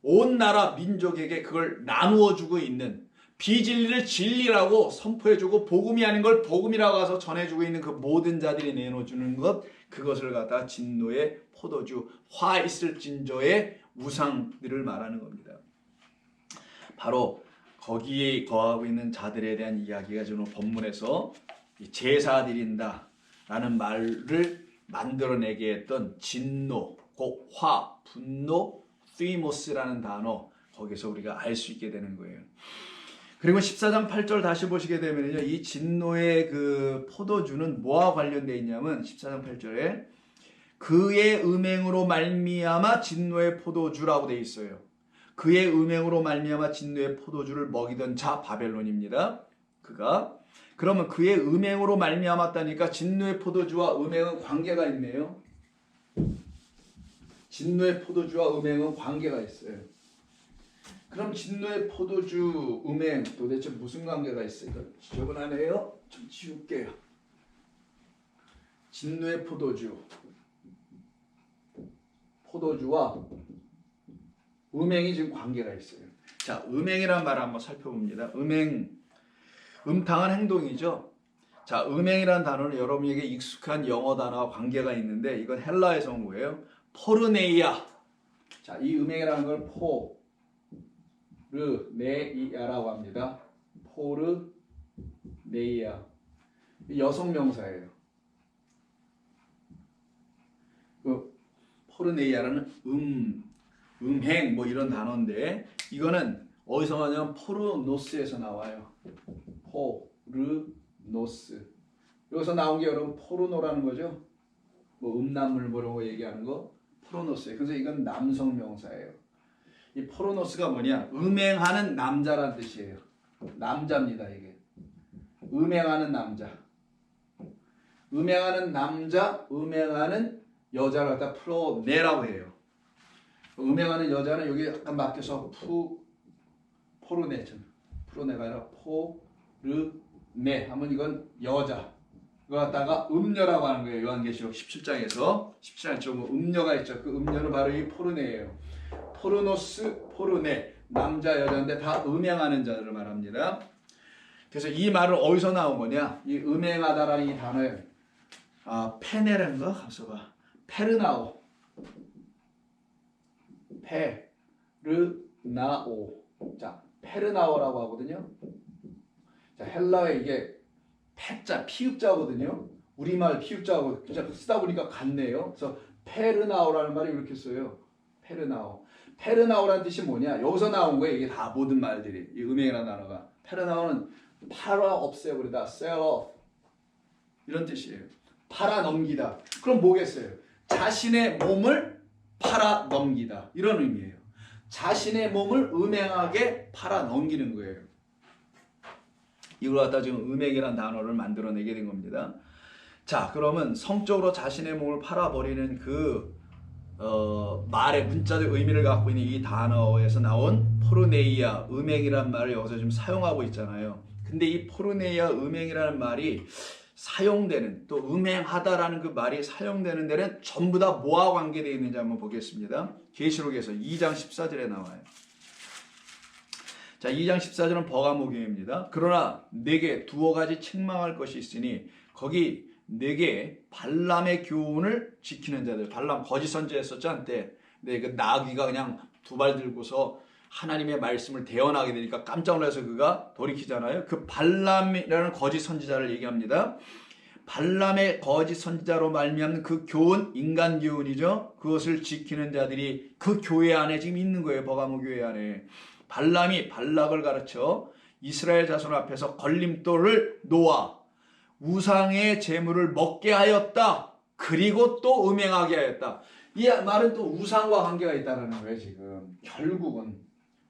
온 나라 민족에게 그걸 나누어주고 있는, 비진리를 진리라고 선포해주고 복음이 아닌 걸 복음이라고 해서 전해주고 있는 그 모든 자들이 내놓아주는 것, 그것을 갖다 진노의 포도주, 화 있을 진저의 우상들을 말하는 겁니다. 바로 거기에 거하고 있는 자들에 대한 이야기가 지금 본문에서 제사 드린다 라는 말을 만들어내게 했던 진노, 곧 화, 분노, 쓰이모스라는 단어, 거기서 우리가 알 수 있게 되는 거예요. 그리고 14장 8절 다시 보시게 되면요, 이 진노의 그 포도주는 뭐와 관련되어 있냐면 14장 8절에 그의 음행으로 말미암아 진노의 포도주라고 되어 있어요. 그의 음행으로 말미암아 진노의 포도주를 먹이던 자 바벨론입니다. 그가 그러면 그의 음행으로 말미암았다니까 진노의 포도주와 음행은 관계가 있네요. 진노의 포도주와 음행은 관계가 있어요. 그럼 진노의 포도주, 음행 도대체 무슨 관계가 있을까? 지저분하네요. 좀 지울게요. 진노의 포도주와 음행이 지금 관계가 있어요. 자, 음행이란 말을 한번 살펴봅니다. 음행, 음탕한 행동이죠. 자, 음행이란 단어는 여러분에게 익숙한 영어 단어와 관계가 있는데 이건 헬라에서 온 거예요. 포르네이아. 자, 이 음행이라는 걸 포르네이아라고 합니다. 포르네이아. 여성 명사예요. 그 포르네이아라는 음행 뭐 이런 단어인데 이거는 어디서 나냐면 포르노스에서 나와요. 포르노스. 여기서 나온 게 여러분 포르노라는 거죠. 뭐 음란물 뭐 이런 거 얘기하는 거 포르노스예요. 그래서 이건 남성 명사예요. 이 포르노스가 뭐냐? 음행하는 남자란 뜻이에요. 남자입니다, 이게. 음행하는 남자. 음행하는 남자, 음행하는 여자를 갖다 프로네라고 해요. 음행하는 여자는 여기 약간 맡겨서 포르네잖아. 프로네가 아니라 포르네 하면 이건 여자. 이거 갖다가 음녀라고 하는 거예요. 요한계시록 17장에서 17장 좀 음녀가 있죠. 그 음녀는 바로 이 포르네예요. 포르노스, 포르네, 남자 여자인데 다 음행하는 자들을 말합니다. 그래서 이 말은 어디서 나온 거냐? 이 음행하다라는 이 단어에 페네란가 가서 봐. 페르나오. 페르나오. 자, 페르나오라고 하거든요. 자, 헬라어에 이게 패자, 피읍자거든요. 우리말 피읍자하고 진짜 쓰다 보니까 같네요. 그래서 페르나오라는 말이 이렇게 써요. 페르나오. 페르나오라는 뜻이 뭐냐? 여기서 나온 거예요. 이게 다 모든 말들이. 이 음행이라는 단어가. 페르나오는 팔아 없애버리다. sell off. 이런 뜻이에요. 팔아 넘기다. 그럼 뭐겠어요? 자신의 몸을 팔아 넘기다. 이런 의미예요. 자신의 몸을 음행하게 팔아 넘기는 거예요. 이걸 갖다 지금 음행이라는 단어를 만들어내게 된 겁니다. 자, 그러면 성적으로 자신의 몸을 팔아버리는 그 말의 문자적 의미를 갖고 있는 이 단어에서 나온 포르네이아, 음행이라는 말을 여기서 지금 사용하고 있잖아요. 근데 이 포르네이아, 음행이라는 말이 사용되는, 또 음행하다라는 그 말이 사용되는 데는 전부 다 뭐와 관계되어 있는지 한번 보겠습니다. 계시록에서 2장 14절에 나와요. 자, 2장 14절은 버가모경입니다. 그러나 내게 두어 가지 책망할 것이 있으니 거기 내게 발람의 교훈을 지키는 자들. 발람 거짓 선지했었죠 한때. 근데 그 나귀가 그냥 두 발 들고서 하나님의 말씀을 대언하게 되니까 깜짝 놀라서 그가 돌이키잖아요. 그 발람이라는 거짓 선지자를 얘기합니다. 발람의 거짓 선지자로 말미암는 그 교훈, 인간 교훈이죠. 그것을 지키는 자들이 그 교회 안에 지금 있는 거예요. 버가모 교회 안에. 발람이 발락을 가르쳐 이스라엘 자손 앞에서 걸림돌을 놓아 우상의 재물을 먹게 하였다. 그리고 또 음행하게 하였다. 이 말은 또 우상과 관계가 있다는 거예요. 지금 결국은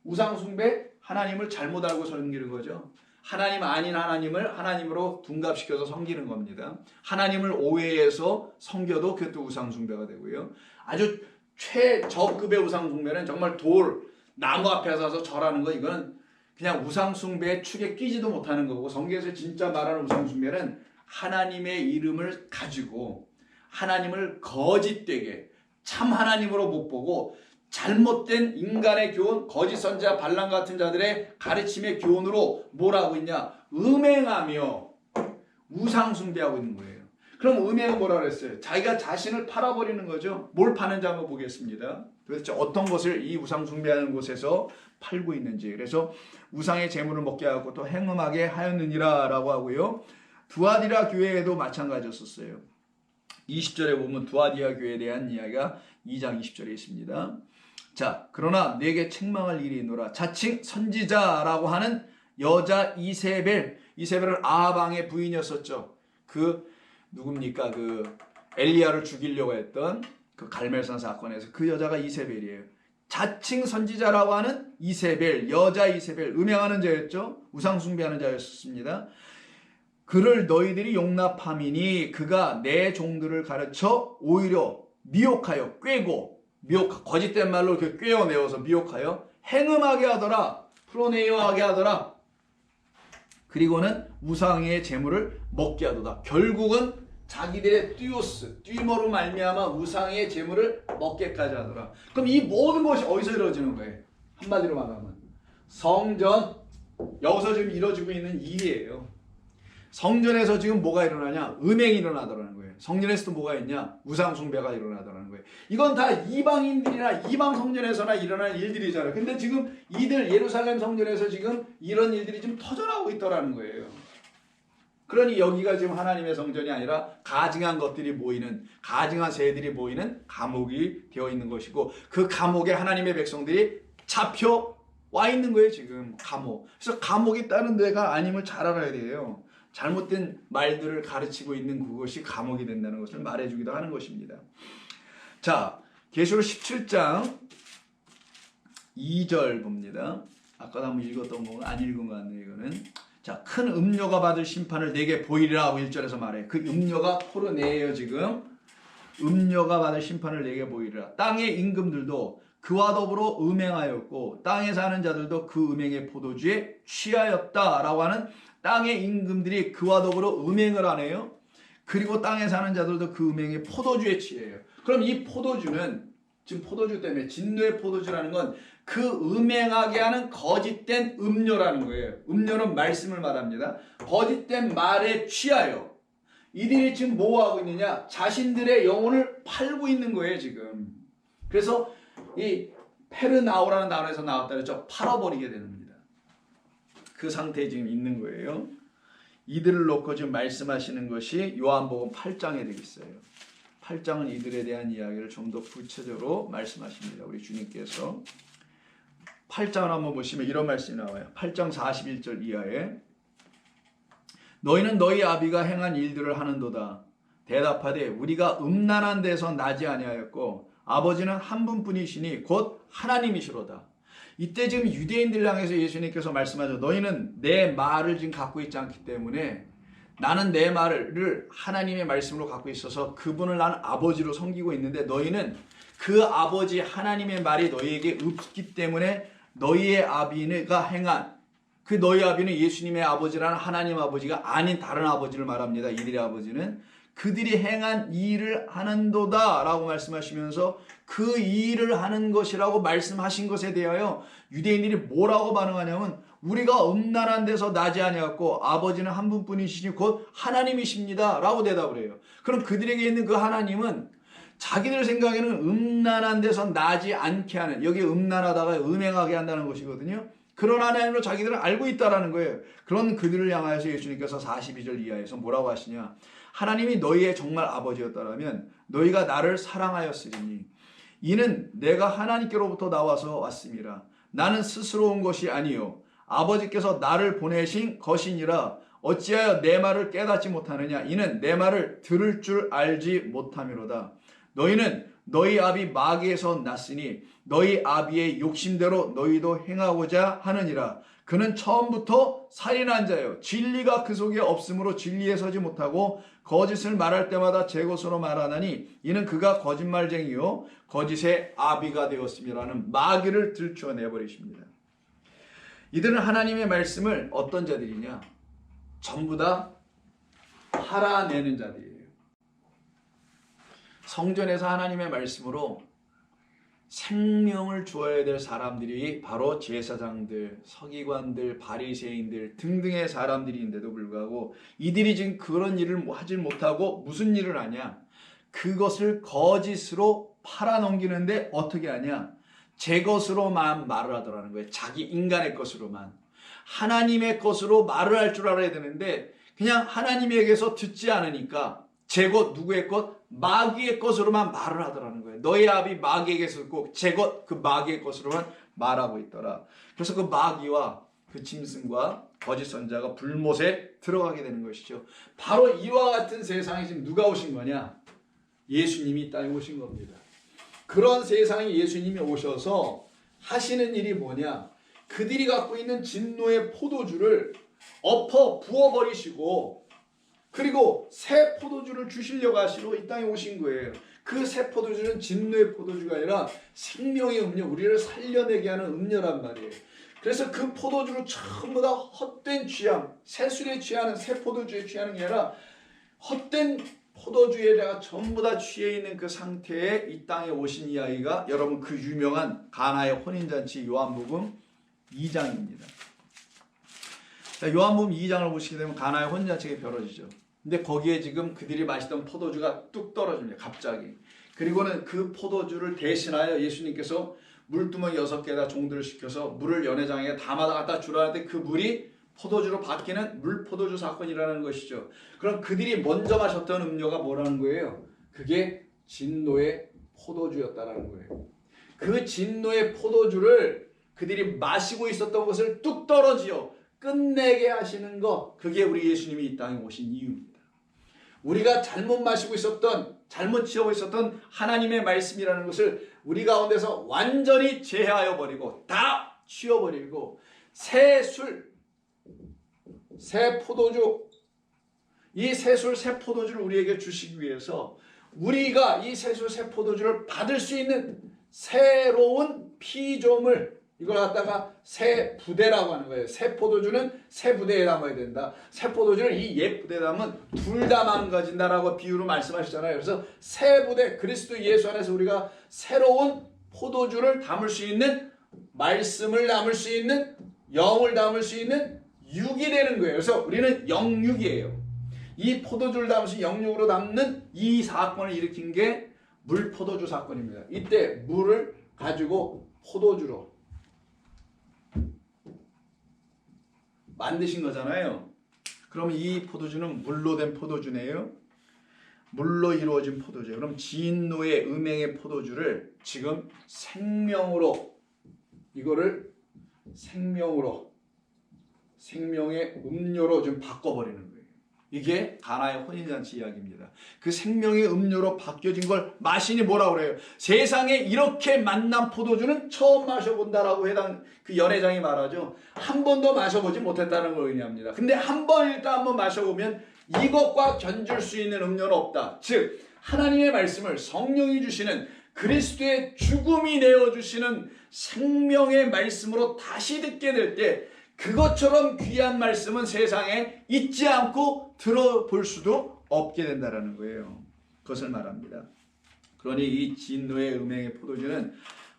우상 숭배, 하나님을 잘못 알고 섬기는 거죠. 하나님 아닌 하나님을 하나님으로 둔갑시켜서 섬기는 겁니다. 하나님을 오해해서 섬겨도 그것도 우상 숭배가 되고요. 아주 최저급의 우상 숭배는 정말 나무 앞에 서서 절하는 거, 이거는 그냥 우상 숭배의 축에 끼지도 못하는 거고, 성경에서 진짜 말하는 우상 숭배는 하나님의 이름을 가지고 하나님을 거짓되게 참 하나님으로 못 보고 잘못된 인간의 교훈, 거짓 선지자 발람 같은 자들의 가르침의 교훈으로 뭘 하고 있냐? 음행하며 우상 숭배하고 있는 거예요. 그럼 음행은 뭐라 그랬어요? 자기가 자신을 팔아버리는 거죠. 뭘 파는지 한번 보겠습니다. 도대체 어떤 것을 이 우상 숭배하는 곳에서 팔고 있는지. 그래서 우상의 재물을 먹게 하고 또 행음하게 하였느니라 라고 하고요. 두아디라 교회에도 마찬가지였었어요. 20절에 보면 두아디라 교회에 대한 이야기가 2장 20절에 있습니다. 자, 그러나 내게 책망할 일이 있노라. 자칭 선지자라고 하는 여자 이세벨. 이세벨은 아합 왕의 부인이었었죠. 그 누굽니까? 그 엘리야를 죽이려고 했던 그 갈멜산 사건에서 그 여자가 이세벨이에요. 자칭 선지자라고 하는 이세벨, 여자 이세벨, 음행하는 자였죠. 우상숭배하는 자였습니다. 그를 너희들이 용납함이니 그가 내 종들을 가르쳐 오히려 미혹하여 꾀고, 거짓된 말로 이렇게 꾀어내어서 미혹하여 행음하게 하더라. 프로네이어하게 하더라. 그리고는 우상의 재물을 먹게 하도다. 결국은 자기들의 듀머로 말미암아 우상의 재물을 먹게까지 하더라. 그럼 이 모든 것이 어디서 이루어지는 거예요? 한마디로 말하면 성전, 여기서 지금 이루어지고 있는 일이에요. 성전에서 지금 뭐가 일어나냐? 음행이 일어나더라는 거예요. 성전에서도 뭐가 있냐? 우상숭배가 일어나더라는 거예요. 이건 다 이방인들이나 이방 성전에서나 일어날 일들이잖아요. 근데 지금 이들 예루살렘 성전에서 지금 이런 일들이 지금 터져나오고 있더라는 거예요. 그러니 여기가 지금 하나님의 성전이 아니라 가증한 것들이 모이는, 가증한 새들이 모이는 감옥이 되어 있는 것이고, 그 감옥에 하나님의 백성들이 잡혀와 있는 거예요. 지금 감옥. 그래서 감옥이 다른 데가 아님을 잘 알아야 돼요. 잘못된 말들을 가르치고 있는 그것이 감옥이 된다는 것을 말해주기도 하는 것입니다. 자, 계시록 17장 2절 봅니다. 아까도 한번 읽었던 거는 안 읽은 것 같네요. 이거는. 자, 큰 음료가 받을 심판을 내게 보이리라 하고 1절에서 말해. 그 음료가 포르네예요. 지금 음료가 받을 심판을 내게 보이리라. 땅의 임금들도 그와 더불어 음행하였고 땅에 사는 자들도 그 음행의 포도주에 취하였다라고 하는 땅의 임금들이 그와 더불어 음행을 하네요. 그리고 땅에 사는 자들도 그 음행의 포도주에 취해요. 그럼 이 포도주는 지금 포도주 때문에 진노의 포도주라는 건 그 음행하게 하는 거짓된 음료라는 거예요. 음료는 말씀을 말합니다. 거짓된 말에 취하여 이들이 지금 뭐 하고 있느냐? 자신들의 영혼을 팔고 있는 거예요, 지금. 그래서 이 페르나오라는 단어에서 나왔다 그랬죠. 팔아버리게 되는 겁니다. 그 상태에 지금 있는 거예요. 이들을 놓고 지금 말씀하시는 것이 요한복음 8장에 되겠어요. 8장은 이들에 대한 이야기를 좀 더 구체적으로 말씀하십니다. 우리 주님께서 8장을 한번 보시면 이런 말씀이 나와요. 8장 41절 이하에 너희는 너희 아비가 행한 일들을 하는도다. 대답하되 우리가 음란한 데서 나지 아니하였고 아버지는 한 분뿐이시니 곧 하나님이시로다. 이때 지금 유대인들 향해서 예수님께서 말씀하죠. 너희는 내 말을 지금 갖고 있지 않기 때문에 나는 내 말을 하나님의 말씀으로 갖고 있어서 그분을 나는 아버지로 섬기고 있는데 너희는 그 아버지 하나님의 말이 너희에게 없기 때문에 너희의 아비가 행한 그 너희 아비는 예수님의 아버지라는 하나님 아버지가 아닌 다른 아버지를 말합니다. 이들의 아버지는 그들이 행한 일을 하는도다 라고 말씀하시면서 그 일을 하는 것이라고 말씀하신 것에 대하여 유대인들이 뭐라고 반응하냐면 우리가 음란한 데서 나지 아니었고 아버지는 한 분뿐이시니 곧 하나님이십니다 라고 대답을 해요. 그럼 그들에게 있는 그 하나님은 자기들 생각에는 음란한 데서 나지 않게 하는, 여기 음란하다가 음행하게 한다는 것이거든요. 그런 하나님으로 자기들은 알고 있다라는 거예요. 그런 그들을 향하여서 예수님께서 42절 이하에서 뭐라고 하시냐? 하나님이 너희의 정말 아버지였다라면 너희가 나를 사랑하였으리니 이는 내가 하나님께로부터 나와서 왔음이라. 나는 스스로 온 것이 아니요 아버지께서 나를 보내신 것이니라. 어찌하여 내 말을 깨닫지 못하느냐? 이는 내 말을 들을 줄 알지 못함이로다. 너희는 너희 아비 마귀에서 났으니 너희 아비의 욕심대로 너희도 행하고자 하느니라. 그는 처음부터 살인한 자요 진리가 그 속에 없으므로 진리에 서지 못하고 거짓을 말할 때마다 제 것으로 말하나니 이는 그가 거짓말쟁이요 거짓의 아비가 되었음이라는 마귀를 들추어내버리십니다. 이들은 하나님의 말씀을 어떤 자들이냐? 전부 다 팔아내는 자들이에요. 성전에서 하나님의 말씀으로 생명을 주어야 될 사람들이 바로 제사장들, 서기관들, 바리새인들 등등의 사람들인데도 불구하고 이들이 지금 그런 일을 하지 못하고 무슨 일을 하냐? 그것을 거짓으로 팔아넘기는데 어떻게 하냐? 제 것으로만 말을 하더라는 거예요. 자기 인간의 것으로만. 하나님의 것으로 말을 할 줄 알아야 되는데 그냥 하나님에게서 듣지 않으니까 제 것, 누구의 것? 마귀의 것으로만 말을 하더라는 거예요. 너희 아비 마귀에게서 듣고 제 것, 그 마귀의 것으로만 말하고 있더라. 그래서 그 마귀와 그 짐승과 거짓 선자가 불못에 들어가게 되는 것이죠. 바로 이와 같은 세상에 지금 누가 오신 거냐? 예수님이 이 땅에 오신 겁니다. 그런 세상에 예수님이 오셔서 하시는 일이 뭐냐? 그들이 갖고 있는 진노의 포도주를 엎어 부어버리시고, 그리고 새 포도주를 주시려고 하시러 이 땅에 오신 거예요. 그 새 포도주는 진노의 포도주가 아니라 생명의 음료, 우리를 살려내게 하는 음료란 말이에요. 그래서 그 포도주를 전부 다 헛된 취향, 새술에 취하는, 새 포도주에 취하는 게 아니라 헛된 포도주에다가 전부 다 취해 있는 그 상태에 이 땅에 오신 이야기가 여러분 그 유명한 가나의 혼인잔치 요한복음 2장입니다. 자, 요한복음 2장을 보시게 되면 가나의 혼인잔치가 벌어지죠. 근데 거기에 지금 그들이 마시던 포도주가 뚝 떨어집니다. 갑자기. 그리고는 그 포도주를 대신하여 예수님께서 물두멍 6개에다 종들을 시켜서 물을 연회장에 담아다 갖다 주라는데 그 물이 포도주로 바뀌는 물포도주 사건이라는 것이죠. 그럼 그들이 먼저 마셨던 음료가 뭐라는 거예요? 그게 진노의 포도주였다라는 거예요. 그 진노의 포도주를 그들이 마시고 있었던 것을 뚝 떨어지어 끝내게 하시는 것, 그게 우리 예수님이 이 땅에 오신 이유입니다. 우리가 잘못 마시고 있었던, 잘못 지어고 있었던 하나님의 말씀이라는 것을 우리 가운데서 완전히 제하여 버리고 다 치워버리고 새 술, 새 포도주, 이 새술 새 포도주를 우리에게 주시기 위해서 우리가 이 새술 새 포도주를 받을 수 있는 새로운 피조물, 이걸 갖다가 새 부대라고 하는 거예요. 새 포도주는 새 부대에 담아야 된다. 새 포도주를 이 옛 부대에 담으면 둘 다 망가진다라고 비유로 말씀하시잖아요. 그래서 새 부대, 그리스도 예수 안에서 우리가 새로운 포도주를 담을 수 있는, 말씀을 담을 수 있는, 영을 담을 수 있는 육이 되는 거예요. 그래서 우리는 영육이에요. 이 포도주를 담을 수 있는 영육으로 담는 이 사건을 일으킨 게 물포도주 사건입니다. 이때 물을 가지고 포도주로 만드신 거잖아요. 그러면 이 포도주는 물로 된 포도주네요. 물로 이루어진 포도주. 그럼 진노의 음행의 포도주를 지금 생명으로, 이거를 생명의 음료로 좀 바꿔버리는 거예요. 이게 가나의 혼인잔치 이야기입니다. 그 생명의 음료로 바뀌어진 걸 마시니 뭐라고 그래요? 세상에 이렇게 맛난 포도주는 처음 마셔본다라고 해당 그 연회장이 말하죠. 한 번도 마셔보지 못했다는 걸 의미합니다. 근데 일단 한번 마셔보면 이것과 견줄 수 있는 음료는 없다. 즉 하나님의 말씀을 성령이 주시는, 그리스도의 죽음이 내어주시는 생명의 말씀으로 다시 듣게 될 때 그것처럼 귀한 말씀은 세상에 있지 않고 들어볼 수도 없게 된다는 거예요. 그것을 말합니다. 그러니 이 진노의 음행의 포도주는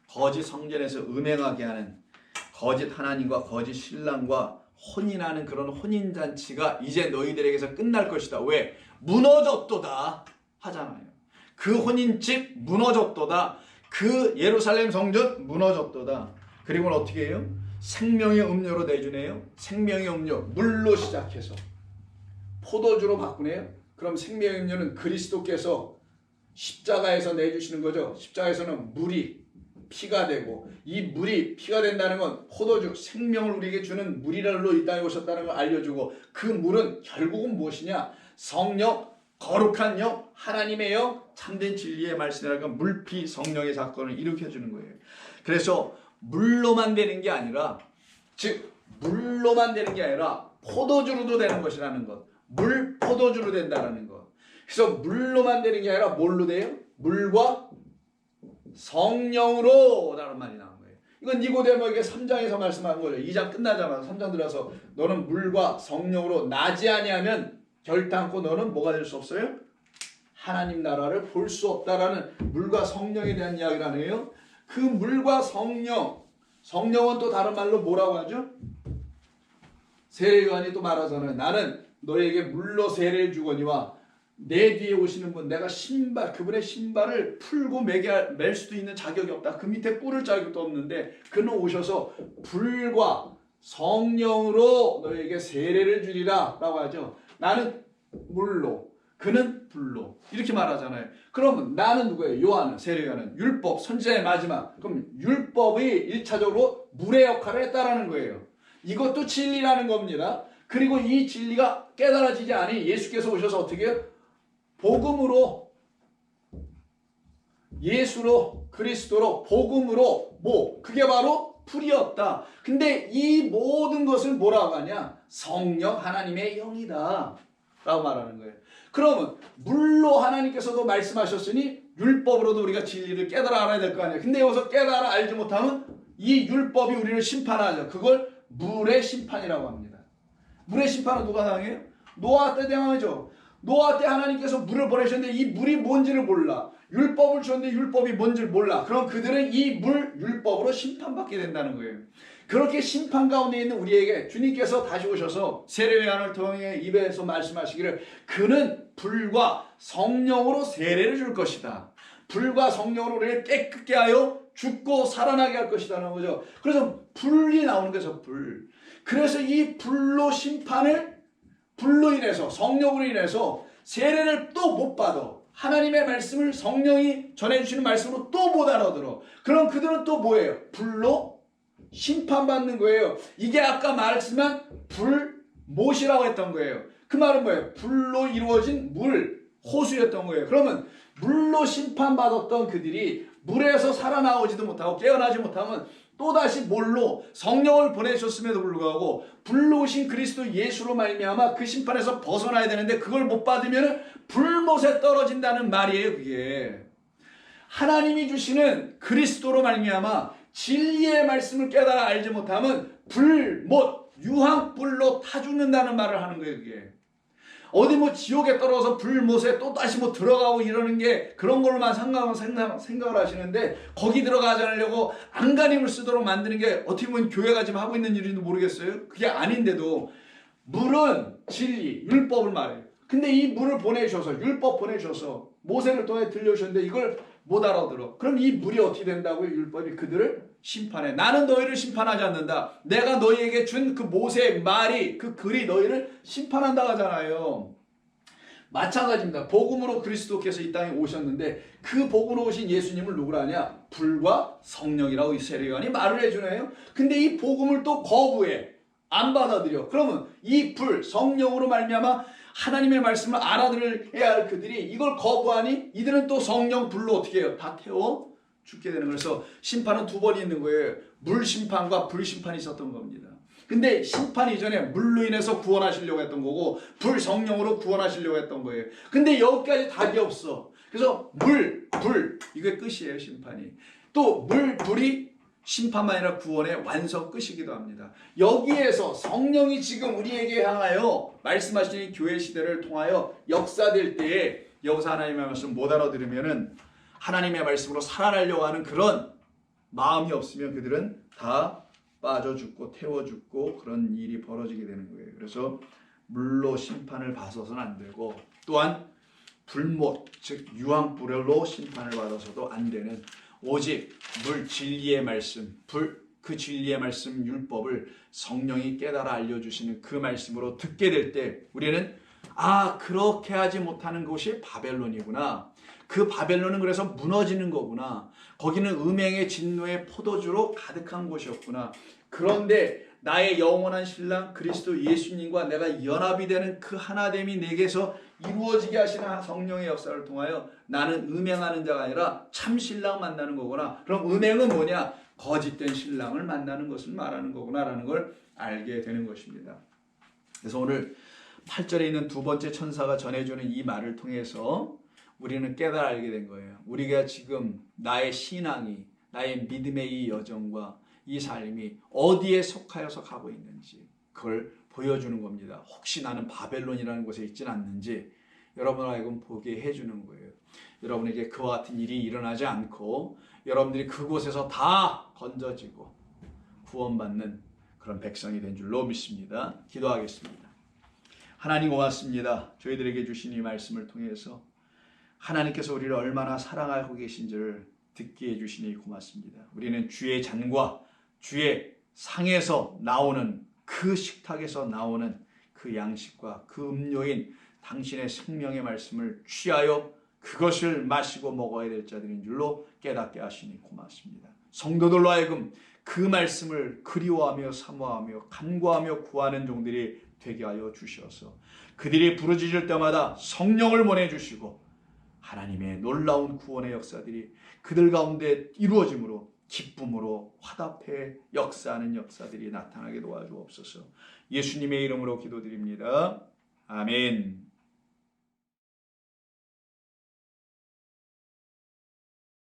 거짓 성전에서 음행하게 하는, 거짓 하나님과 거짓 신랑과 혼인하는 그런 혼인잔치가 이제 너희들에게서 끝날 것이다. 왜? 무너졌도다 하잖아요. 그 혼인집 무너졌도다. 그 예루살렘 성전 무너졌도다. 그리고는 어떻게 해요? 생명의 음료로 내주네요. 생명의 음료, 물로 시작해서 포도주로 바꾸네요. 그럼 생명의 음료는 그리스도께서 십자가에서 내주시는 거죠. 십자가에서는 물이 피가 되고, 이 물이 피가 된다는 건 포도주, 생명을 우리에게 주는 물이랄로 이 땅에 오셨다는 걸 알려주고, 그 물은 결국은 무엇이냐? 성령, 거룩한 영, 하나님의 영, 참된 진리의 말씀이라는 물피 성령의 사건을 일으켜주는 거예요. 그래서 물로만 되는 게 아니라, 즉 물로만 되는 게 아니라 포도주로도 되는 것이라는 것, 물 포도주로 된다는 것. 그래서 물로만 되는 게 아니라 뭘로 돼요? 물과 성령으로 라는 말이 나온 거예요. 이건 니고데모에게 3장에서 말씀한 거죠. 2장 끝나자마자 3장 들어서 너는 물과 성령으로 나지 아니하면 결단코 너는 뭐가 될 수 없어요? 하나님 나라를 볼 수 없다라는 물과 성령에 대한 이야기를 하네요. 그 물과 성령, 성령은 또 다른 말로 뭐라고 하죠? 세례 요한이 또 말하잖아요. 나는 너에게 물로 세례를 주거니와 내 뒤에 오시는 분, 내가 신발, 그분의 신발을 풀고 맬 수도 있는 자격이 없다. 그 밑에 꿇을 자격도 없는데 그는 오셔서 불과 성령으로 너에게 세례를 주리라 라고 하죠. 나는 물로, 그는 불로, 이렇게 말하잖아요. 그러면 나는 누구예요? 요한은, 세례 요한은 율법, 선지자의 마지막. 그럼 율법이 1차적으로 물의 역할을 했다라는 거예요. 이것도 진리라는 겁니다. 그리고 이 진리가 깨달아지지 않으니 예수께서 오셔서 어떻게 해요? 복음으로, 예수로, 그리스도로, 복음으로, 그게 바로 풀이었다. 근데 이 모든 것을 뭐라고 하냐? 성령 하나님의 영이다 라고 말하는 거예요. 그러면 물로 하나님께서도 말씀하셨으니 율법으로도 우리가 진리를 깨달아 알아야 될 거 아니에요. 근데 여기서 깨달아 알지 못하면 이 율법이 우리를 심판하죠. 그걸 물의 심판이라고 합니다. 물의 심판은 누가 당해요? 노아 때 당하죠. 노아 때 하나님께서 물을 보내셨는데 이 물이 뭔지를 몰라. 율법을 줬는데 율법이 뭔지를 몰라. 그럼 그들은 이 율법으로 심판받게 된다는 거예요. 그렇게 심판 가운데 있는 우리에게 주님께서 다시 오셔서 세례 요한을 통해 입에서 말씀하시기를 그는 불과 성령으로 세례를 줄 것이다. 불과 성령으로 우리를 깨끗게 하여 죽고 살아나게 할 것이다는 거죠. 그래서 불이 나오는 거죠. 불. 그래서 이 불로 심판을 불로 인해서 성령으로 인해서 세례를 또 못 받아. 하나님의 말씀을 성령이 전해주시는 말씀으로 또 못 알아들어. 그럼 그들은 또 뭐예요? 불로 심판받는 거예요. 이게 아까 말했지만 불못이라고 했던 거예요. 그 말은 뭐예요? 불로 이루어진 물, 호수였던 거예요. 그러면 물로 심판받았던 그들이 물에서 살아나오지도 못하고 깨어나지 못하면 또다시 뭘로 성령을 보내셨음에도 불구하고 불로 오신 그리스도 예수로 말미암아 그 심판에서 벗어나야 되는데 그걸 못 받으면 불못에 떨어진다는 말이에요. 그게 하나님이 주시는 그리스도로 말미암아 진리의 말씀을 깨달아 알지 못하면 불못, 유황불로 타 죽는다는 말을 하는 거예요. 그게 어디 지옥에 떨어져서 불못에 또 다시 들어가고 이러는 게 그런 걸로만 생각을 하시는데 거기 들어가지 않으려고 안간힘을 쓰도록 만드는 게 어떻게 보면 교회가 지금 하고 있는 일인지 모르겠어요. 그게 아닌데도 물은 진리, 율법을 말해요. 근데 이 물을 보내주셔서 율법 보내주셔서 모세를 통해 들려주셨는데 이걸 못 알아들어. 그럼 이 물이 어떻게 된다고요? 율법이 그들을 심판해. 나는 너희를 심판하지 않는다. 내가 너희에게 준 그 모세의 말이 그 글이 너희를 심판한다 하잖아요. 마찬가지입니다. 복음으로 그리스도께서 이 땅에 오셨는데 그 복음으로 오신 예수님을 누구라 하냐? 불과 성령이라고 이 세례요한이 말을 해주네요. 근데 이 복음을 또 거부해. 안 받아들여. 그러면 이 불, 성령으로 말미암아 하나님의 말씀을 알아들어야 할 그들이 이걸 거부하니 이들은 또 성령 불로 어떻게 해요? 다 태워 죽게 되는 거예요. 그래서 심판은 두 번이 있는 거예요. 물 심판과 불 심판이 있었던 겁니다. 근데 심판 이전에 물로 인해서 구원하시려고 했던 거고 불 성령으로 구원하시려고 했던 거예요. 근데 여기까지 답이 없어. 그래서 불 이게 끝이에요. 심판이. 또 불이 심판만 아니라 구원의 완성 끝이기도 합니다. 여기에서 성령이 지금 우리에게 향하여 말씀하시는 교회 시대를 통하여 역사될 때에 여기서 하나님의 말씀 못 알아들으면은 하나님의 말씀으로 살아나려고 하는 그런 마음이 없으면 그들은 다 빠져 죽고 태워 죽고 그런 일이 벌어지게 되는 거예요. 그래서 물로 심판을 받아서는 안 되고 또한 불못 즉 유황불로 심판을 받아서도 안 되는 오직 물 진리의 말씀, 그 진리의 말씀 율법을 성령이 깨달아 알려주시는 그 말씀으로 듣게 될 때 우리는 그렇게 하지 못하는 곳이 바벨론이구나. 그 바벨론은 그래서 무너지는 거구나. 거기는 음행의 진노의 포도주로 가득한 곳이었구나. 그런데 나의 영원한 신랑 그리스도 예수님과 내가 연합이 되는 그 하나됨이 내게서 이루어지게 하시는 성령의 역사를 통하여 나는 음행하는 자가 아니라 참 신랑 만나는 거구나. 그럼 음행은 뭐냐? 거짓된 신랑을 만나는 것을 말하는 거구나라는 걸 알게 되는 것입니다. 그래서 오늘 8절에 있는 두 번째 천사가 전해주는 이 말을 통해서 우리는 깨달아 알게 된 거예요. 우리가 지금 나의 신앙이, 나의 믿음의 이 여정과 이 삶이 어디에 속하여서 가고 있는지 그걸 보여주는 겁니다. 혹시 나는 바벨론이라는 곳에 있지는 않는지 여러분을 하여금 보게 해주는 거예요. 여러분에게 그와 같은 일이 일어나지 않고 여러분들이 그곳에서 다 건져지고 구원받는 그런 백성이 된 줄로 믿습니다. 기도하겠습니다. 하나님 고맙습니다. 저희들에게 주신 이 말씀을 통해서 하나님께서 우리를 얼마나 사랑하고 계신지를 듣게 해주시니 고맙습니다. 우리는 주의 잔과 주의 상에서 나오는 그 식탁에서 나오는 그 양식과 그 음료인 당신의 생명의 말씀을 취하여 그것을 마시고 먹어야 될 자들인 줄로 깨닫게 하시니 고맙습니다. 성도들로 하여금 그 말씀을 그리워하며 사모하며 간구하며 구하는 종들이 되게 하여 주시어서 그들이 부르짖을 때마다 성령을 보내주시고 하나님의 놀라운 구원의 역사들이 그들 가운데 이루어짐으로 기쁨으로 화답해 역사하는 역사들이 나타나게 도와주옵소서. 예수님의 이름으로 기도드립니다. 아멘.